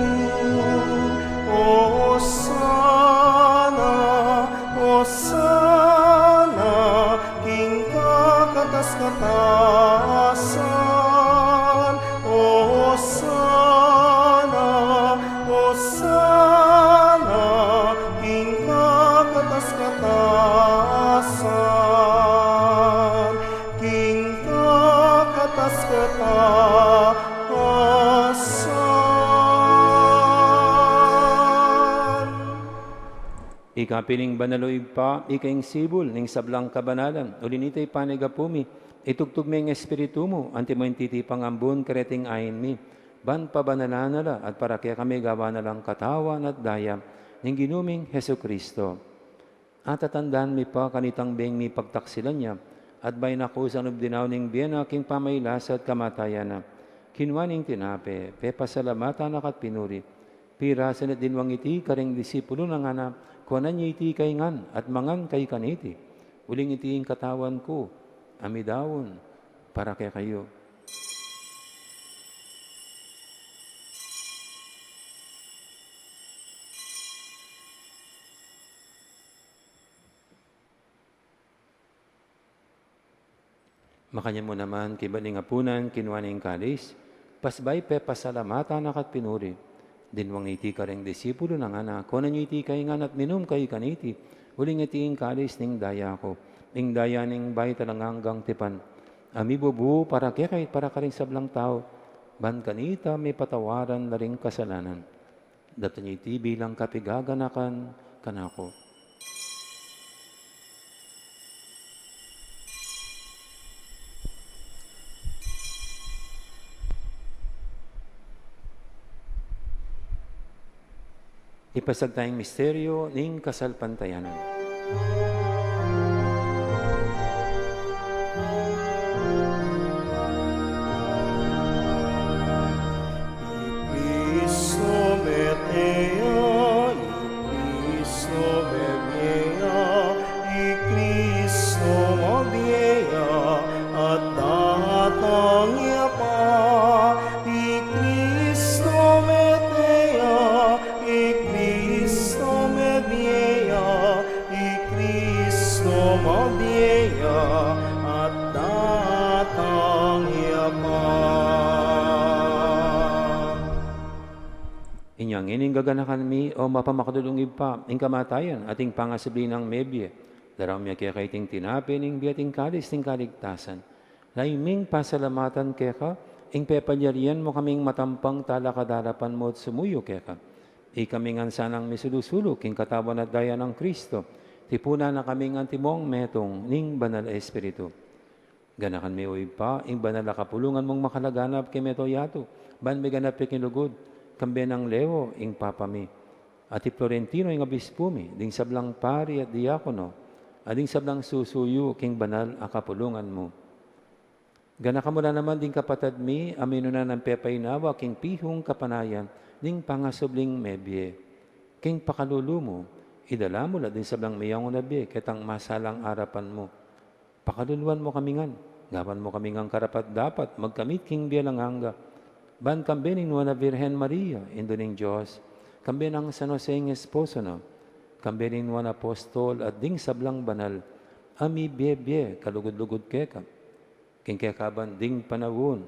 Hosana, Hosana, king kakatas-katasan. Hosana, Hosana, king kakatas-katasan. King kakatas-katasan. Ikapiling banaloy pa, ikaing sibol, ning sablang kabanalan, ulinitay panigapumi, itugtog may ng espiritu mo, anti mo intitipang ambon, kareting ayin mi, ban pabananala, at para kaya kami gawa na lang katawan at daya, ning ginuming Heso Kristo. At tatandaan mi pa, kanitang beng mi pagtaksilan niya, at bay nakusan ubdinaw ning biyena, king pamaylasa at kamatayan na, kinwaning tinape, pepasalamatan akat pinuri, pirasan at dinwang iti, karing disipulo ng anak, kuanan niya iti kay ngan at mangan kay kaniti. Uling iti ang katawan ko, amidawon, para kay kayo. Makanya mo naman, kibaling apunan, kinuwaning kalis, pasbay pe pasalamatan akat pinuri. Dinwang iti ka ring disipulo ng anak, kunan nyo iti kay ngan at minum kay kaniti, uling iti ang kalis ning daya ko, ning daya ning bay talang hanggang tipan. Ami bubu para kaya kahit para ka rin sablang tao, ban kanita may patawaran na ring kasalanan. Dato nyo iti bilang kapigaganakan kanako. Ipasag tayong misteryo ning kasalpantayanan. Cristo metea, Cristo bebea, Cristo mabea, at datang iya pa. Cristo metea, Cristo mabea, Cristo mabea, at datang iya pa. Inyang ining gaganakan mi o mapamakadulungib pa, ing kamatayan, ating pangasabli ng mebye. Daraw miya kaya kaiting tinapin, ing biyating kalis, ting kaligtasan. Laiming pasalamatan kaya ka, ing pepalyarian mo kaming matampang talakadarapan mo at sumuyo kaya ka. Ikaming ansanang misulusulok, ing katawan at daya ng Kristo. Tipuna na kaming antimong metong, ning banal espiritu. Ganakan mi uy pa, ing banal na kapulungan mong makalaganap kay meto yato. Ban may ganap ikinugod, kambe ng Leo, ing papa mi. At Florentino, ing abispo mi, ding sablang pari at diakono, ading sablang susuyo, king banal akapulungan mo. Ganaka mo na naman ding kapatad mi, amino na ng pepaynawa, king pihong kapanayan, ding pangasubling mebye. King pakalulu mo, idala mo la din sablang mayang unabi, ketang masalang arapan mo. Pakaluluan mo kami ngan, gawan mo kami ngang karapat dapat, magkamit king biyalang hangga. Ban kambe ning nuwa na Virgen Maria, indo ning Diyos, kambe ng San Jose ng esposo na, kambe ning nuwa na apostol at ding sablang banal, ami bie kalugod-lugod keka, king kekaban ding panawon,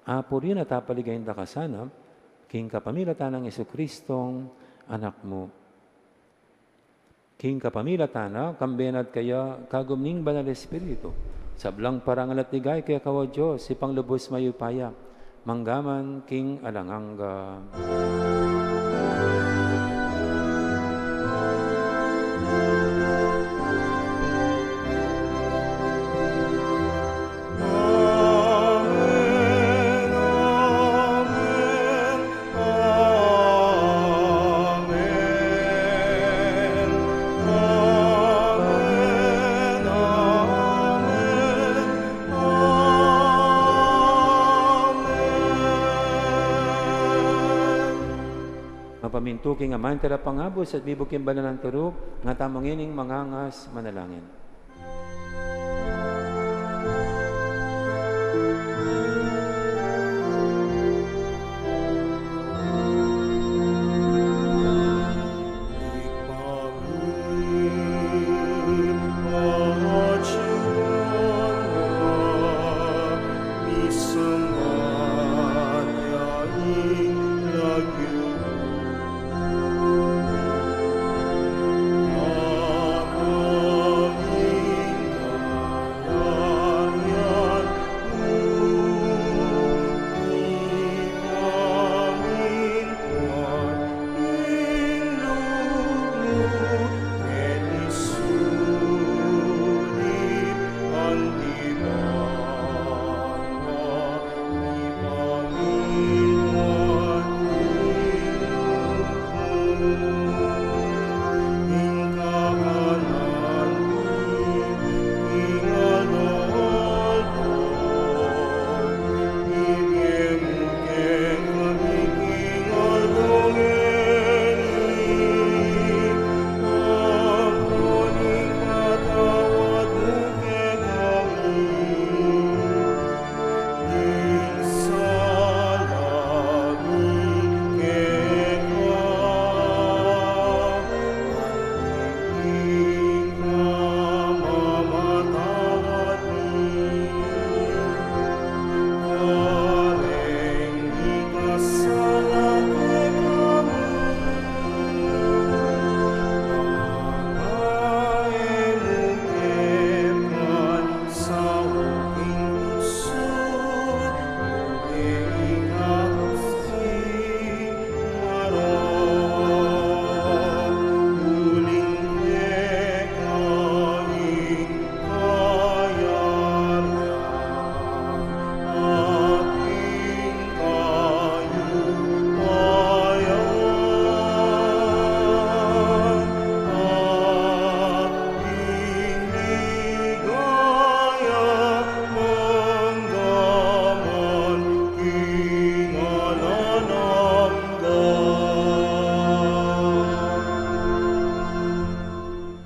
apo rin at apaligayin da kasana, king kapamilatan ng Jesucristong anak mo. King kapamilatan kambenat kaya kagumning banal espiritu, sablang parangal at ligay kaya kawa Diyos, si panglubos mayupaya, manggaman king alanganga. Amen, amen, tuking amain tara pangabos at bibukin ba ng turok, nga tamangining mangangas manalangin.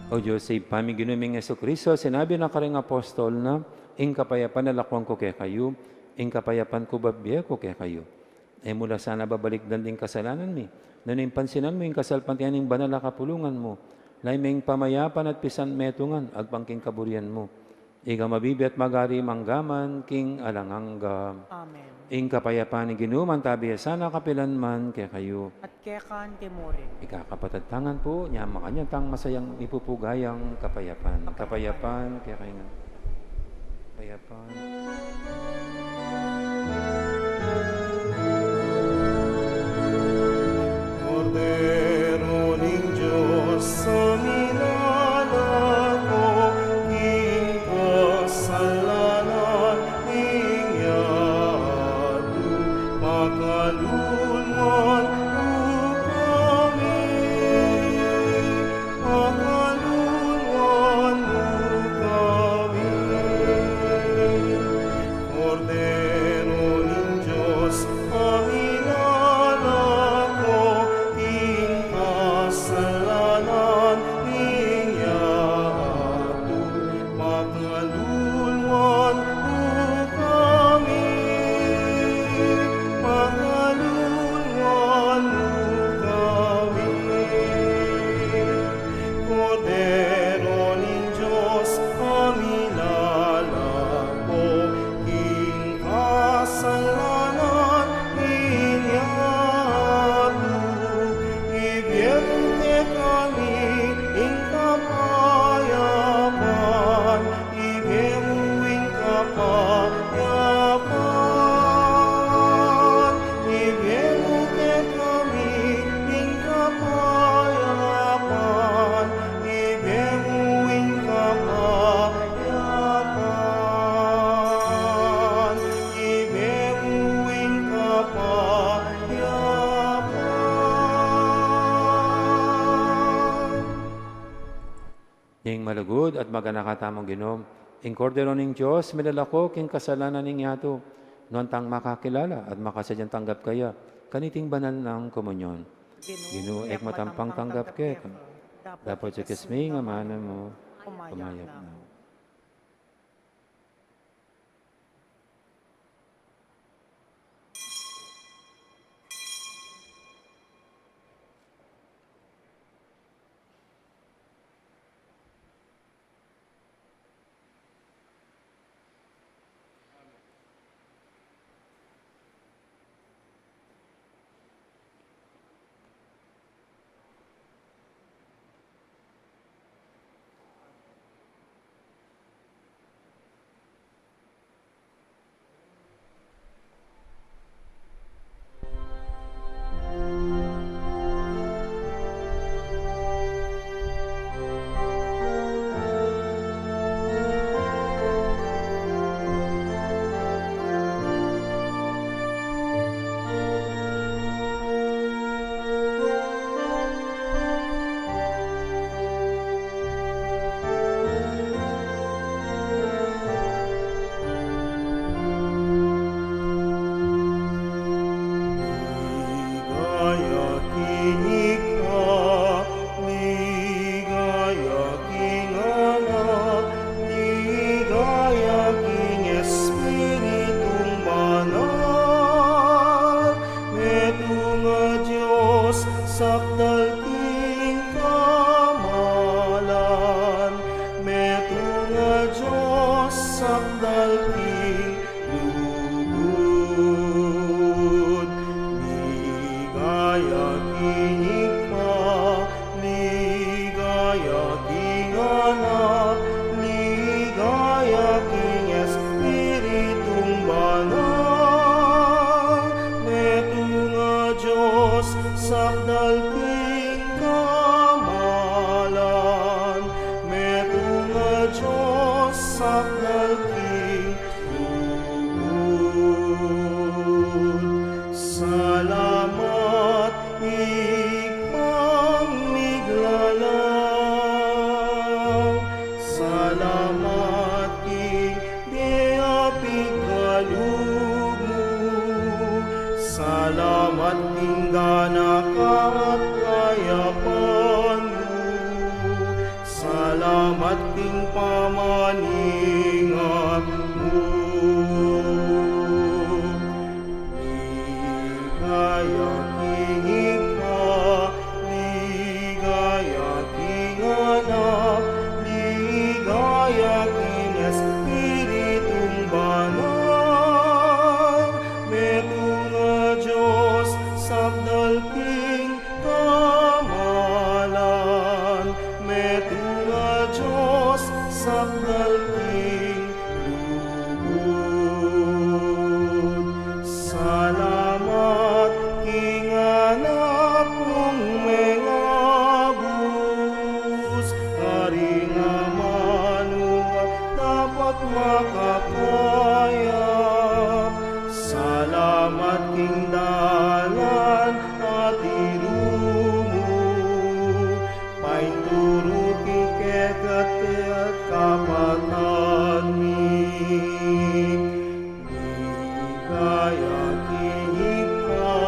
O Diyos, sa pamiginuming Yeso Kristo, sinabi ng karing apostol na, ing kapayapan na lakwang ko kay kayo, ing kapayapan ko babiya ko kay kayo. Ay mula sana babalik dan ding kasalanan mi, naning pansinan mo ing kasalpantian ing banal na kapulungan mo, laiming pamayapan at pisan metungan, agpangking kaburian mo. Ika mabibi at magari manggaman, king alangangga. Amen. Ing kapayapan ni ginuman tabi sana kapilan man kay kayo. At kekan temore. Ikakapatatangan po niya makanya tang masayang ipupugayang kapayapan. Kapayapan kaya kayo nga. Kapayapan. Cordero ning Diyos sa minalako, ing kasalanan inyatu, makalunman mo kami, makalunman mo kami. Cordero ning Diyos, aminalako, ing kasalanan inyatu, makalunman mo kami, makalunman mo kami. Cordero ning Diyos, aminalako, ing kasalanan inyatu, ibiyente kami ing kapayapan, ibiyemuing kapayapan, ibiyente kami ing kapayapan, ibiyemuing kapayapan, ibiyemuing kapayapan. Ing malugod at maganakatamong ginom, ing kordero ning Diyos, milalako king kasalanan ning yato, noon tang makakilala at makasadyang tanggap kaya, kaniting banal ng komunyon. Ginoo ek matampang tanggap ket. Dapat sa kasmi nga mana mo, pumayag na. Ligaya kinig ka, ligaya king anak, ligaya king Espiritong banal. Meto nga Diyos sakdal king kamalan, meto nga Diyos sakdal king lugod. Ligaya kinig ka, ligaya king anak, ligaya king Espiritong banal. Meto nga Diyos sakdal king kamalan, meto nga Diyos sakdal king lugod. Salamat ikang miglalang, salamat king diapig kalumo, salamat king ganakat kayapan mo, salamat king pamaningat mo. Ligaya kinig ka, ligaya king anak, ligaya king Espiritong banal. Meto nga Diyos sakdal king kamalan, meto nga Diyos sakdal king lugod. Salamat king anak mong mengabus, kari nga manuwa dapat makakaya. Salamat king dalan at irumo, painturo king kekate at kapatan mi. Ligaya kinig ka,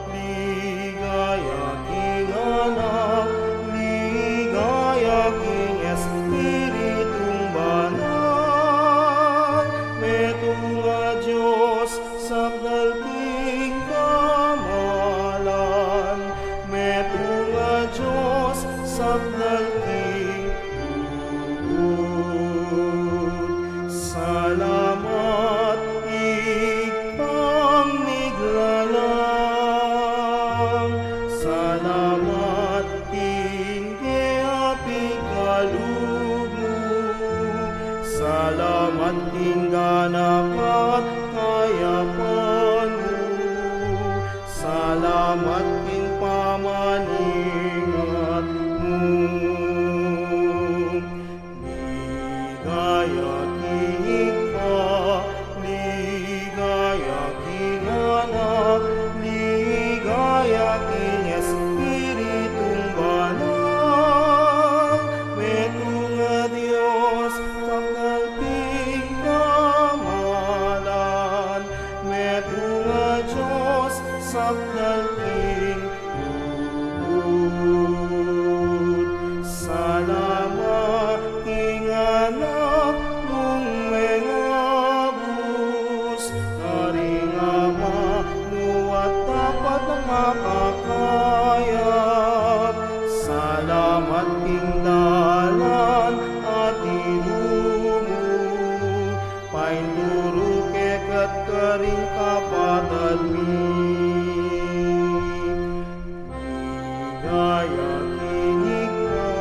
ligaya king anak, ligaya king Espiritong banal. Meto nga Diyos sakdal king kamalan, meto nga Diyos sakdal king lugod. Salamat ikang miglalang, salamat king diapig kalumo, salamat king ganakat kayapan mo, salamat king pamaningat mo. Ligaya kinig ka, ligaya king anak, ligaya king Espiritong banal. Meto nga Diyos sakdal king kamalan, meto nga Diyos sakdal king lugod. ligaya kinig ka,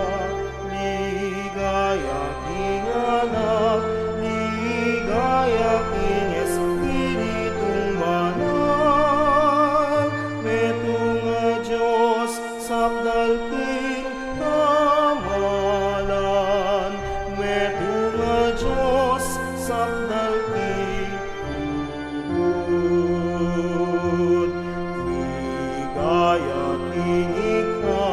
ligaya king anak, ligaya king Espiritong banal. Metunga Diyos sakdal king kamalan, metunga Diyos sakdal king lugod. Ligaya king ika,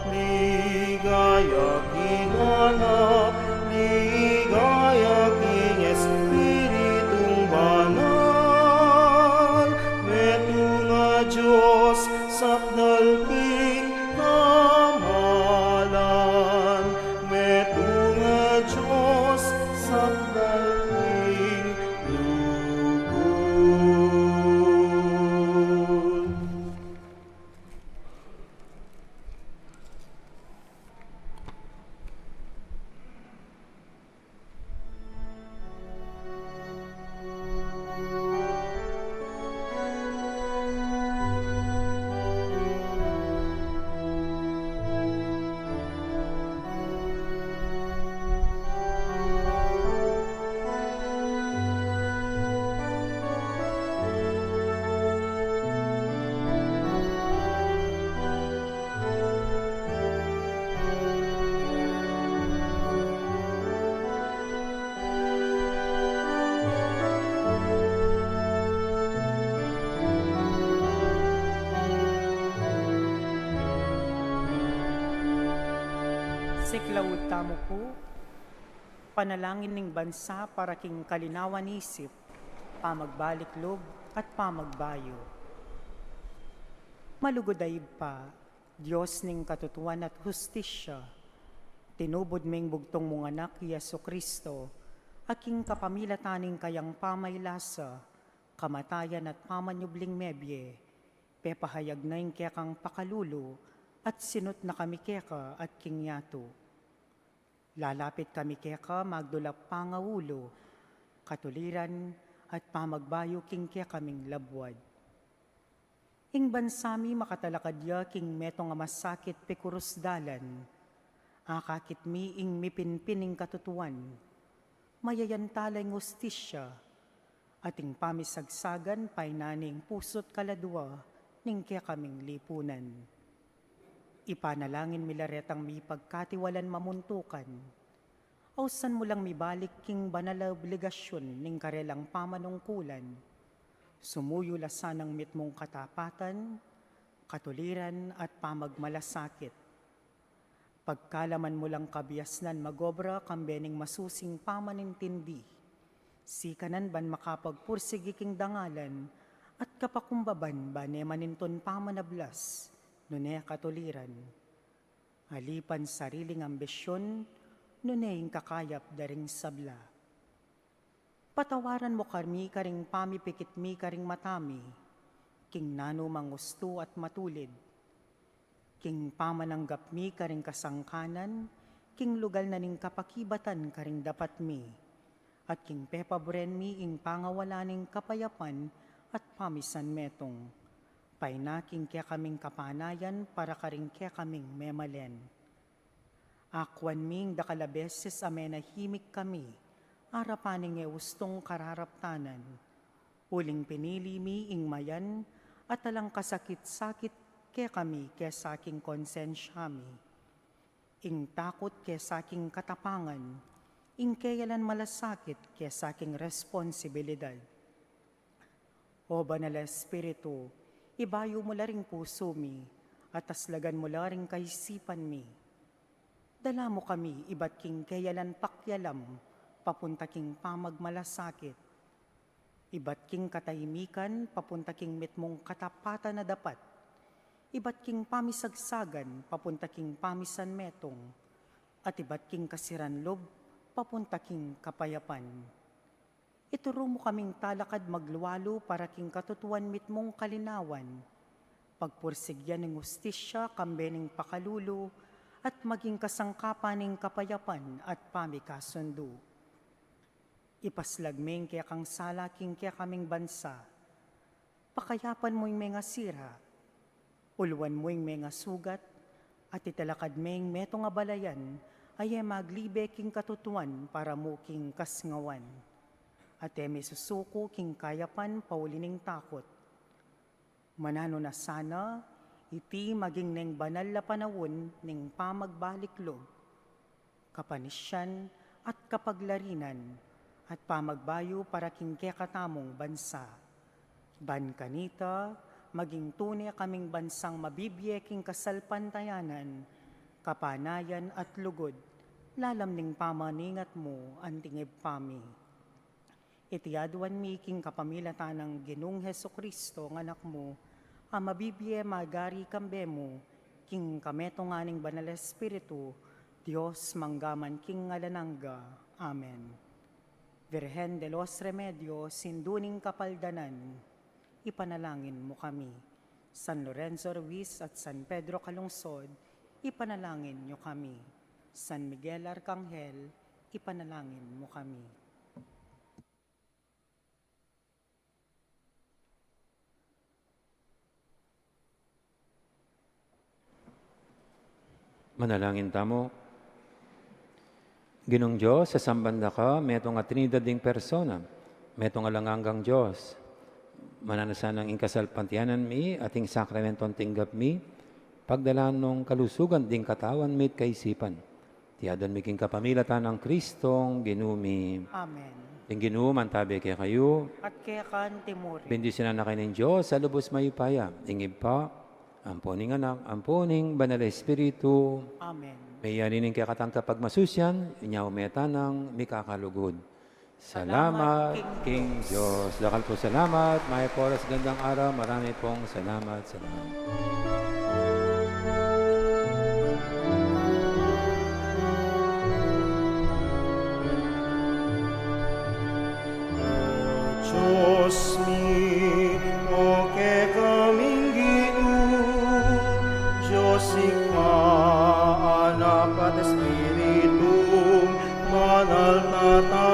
ligaya king anak, ligaya king Espiritong banal. Metunga Diyos sakdal king kamalan, metunga Diyos sakdal king lugod. Siklaud tamo ko, panalangin ning bansa para king kalinawan isip, pamagbalik loob at pamagbayo. Malugoday pa, Diyos ning katutuan at hustisya, tinubod ming bugtong mong anak Yesu Kristo, aking kapamilataning kayang pamaylasa, kamatayan at pamanyubling mebye, pepahayag na ing kekang pakalulo, at sinot na kami keka at kingyato. Lalapit kami keka magdulap pangawulo, katuliran at pamagbayo king kaming labwad. Ing bansami makatalakadya king metong amasakit pikurus dalan, akakit mi ing mipinpining katutuan, mayayantalay ngustisya, ating pamisagsagan painaning pusot kaladwa ning kaming lipunan. Ipanalangin milaretang mi pagkatiwalan mamuntukan. Ausan mo lang mibalik king banal na obligasyon ning karelang pamanungkulan. Sumuyo lasanang mitmong katapatan, katuliran at pamagmalasakit. Pagkalaman mo lang kabiasnan magobra kambening masusing pamanintindi. Sikanan ban makapagpursigi king dangalan at kapakumbaban ba ne maninton pamanablas. Nune katuliran, halipan sariling ambisyon, nune kakayap daring sabla. Patawaran mo kami karing pamipikit mi karing matami, king nano mangusto at matulid. King pamananggap mi karing kasangkanan, king lugal na ning kapakibatan karing dapat mi, at king pepabren mi ing pangawalaning kapayapan at pamisan metong. Painaking kaya kaming kapanayan para karing kaya kaming memalen. Akwan ming dakalabeses amenahimik kami, arapaning eustong kararaptanan. Uling pinili mi ing mayan, at alang kasakit-sakit kaya kami kaya saking konsensya mi. Ing takot kaya saking katapangan, ing kayalan malasakit kaya saking responsibilidad. O Banal Espiritu, ibayo mo laring puso mi, at aslagan mo laring kaisipan mi. Dala mo kami, ibat king kayalan pakyalam, papunta king pamagmalasakit. Ibat king katahimikan, papunta king mitmong katapatan na dapat. Ibat king pamisagsagan, papunta king pamisan metong. At ibat king kasiranlob, papunta king kapayapan. Ituro mo kaming talakad magluwalo para king katutuan mitmong kalinawan, pagpursigyan ng ustisya kambening pakalulo, at maging kasangkapan ng kapayapan at pamikasundo. Ipaslagmeng kaya kang salaking kaya kaming bansa, pakayapan mo'y mga sira, ulwan mo'y mga sugat, At italakad meng meto nga balayan, ay maglibe king katutuan para mo king kasngawan. At may susuko king kayapan paulining takot. Manano na sana, iti maging neng banal na panawon ning pamagbaliklog. Kapanisyan at kapaglarinan, at pamagbayo para king kekatamong bansa. Ban kanita, maging tunay kaming bansang mabibyeking kasalpantayanan, kapanayan at lugod, lalamning pamaningat mo antingib pami. Itiadwan mi king kapamilatan ng Ginong Hesukristo ng anak mo, ang mabibye magari kambe mo, king kameto nga ning banal espiritu, Diyos manggaman king ngalanangga. Amen. Virgen de los Remedios, sinduning kapaldanan, ipanalangin mo kami. San Lorenzo Ruiz at San Pedro Calungsod, ipanalangin nyo kami. San Miguel Arcangel, ipanalangin mo kami. Manalangin tamo. Ginong Diyos, sa sambanda ka, metong nga Trinidad ding persona, metong alanganggang Diyos. Mananasan ng inkasalpantianan mi, ating sakramenton tinggap mi, pagdalan ng kalusugan ding katawan mi kaisipan. Tiyadan mi king kapamilatan ng Kristong ginumi. Amen. Ding ginuman tabi kay kayo, At kaya kan timuri. bendisyonan na kayo ng Diyos, sa lubos mayupaya, ingib pa, amponing anak, amponing banal espiritu, Amen. may yarinin kaya katang kapag masusyan, inyaw meta ng mikakalugod. Salamat, King Diyos. Lakal po salamat. May poras gandang araw. Marami pong salamat. Diyos mi, o ke kaming Diyos Anak at Espiritu, manal na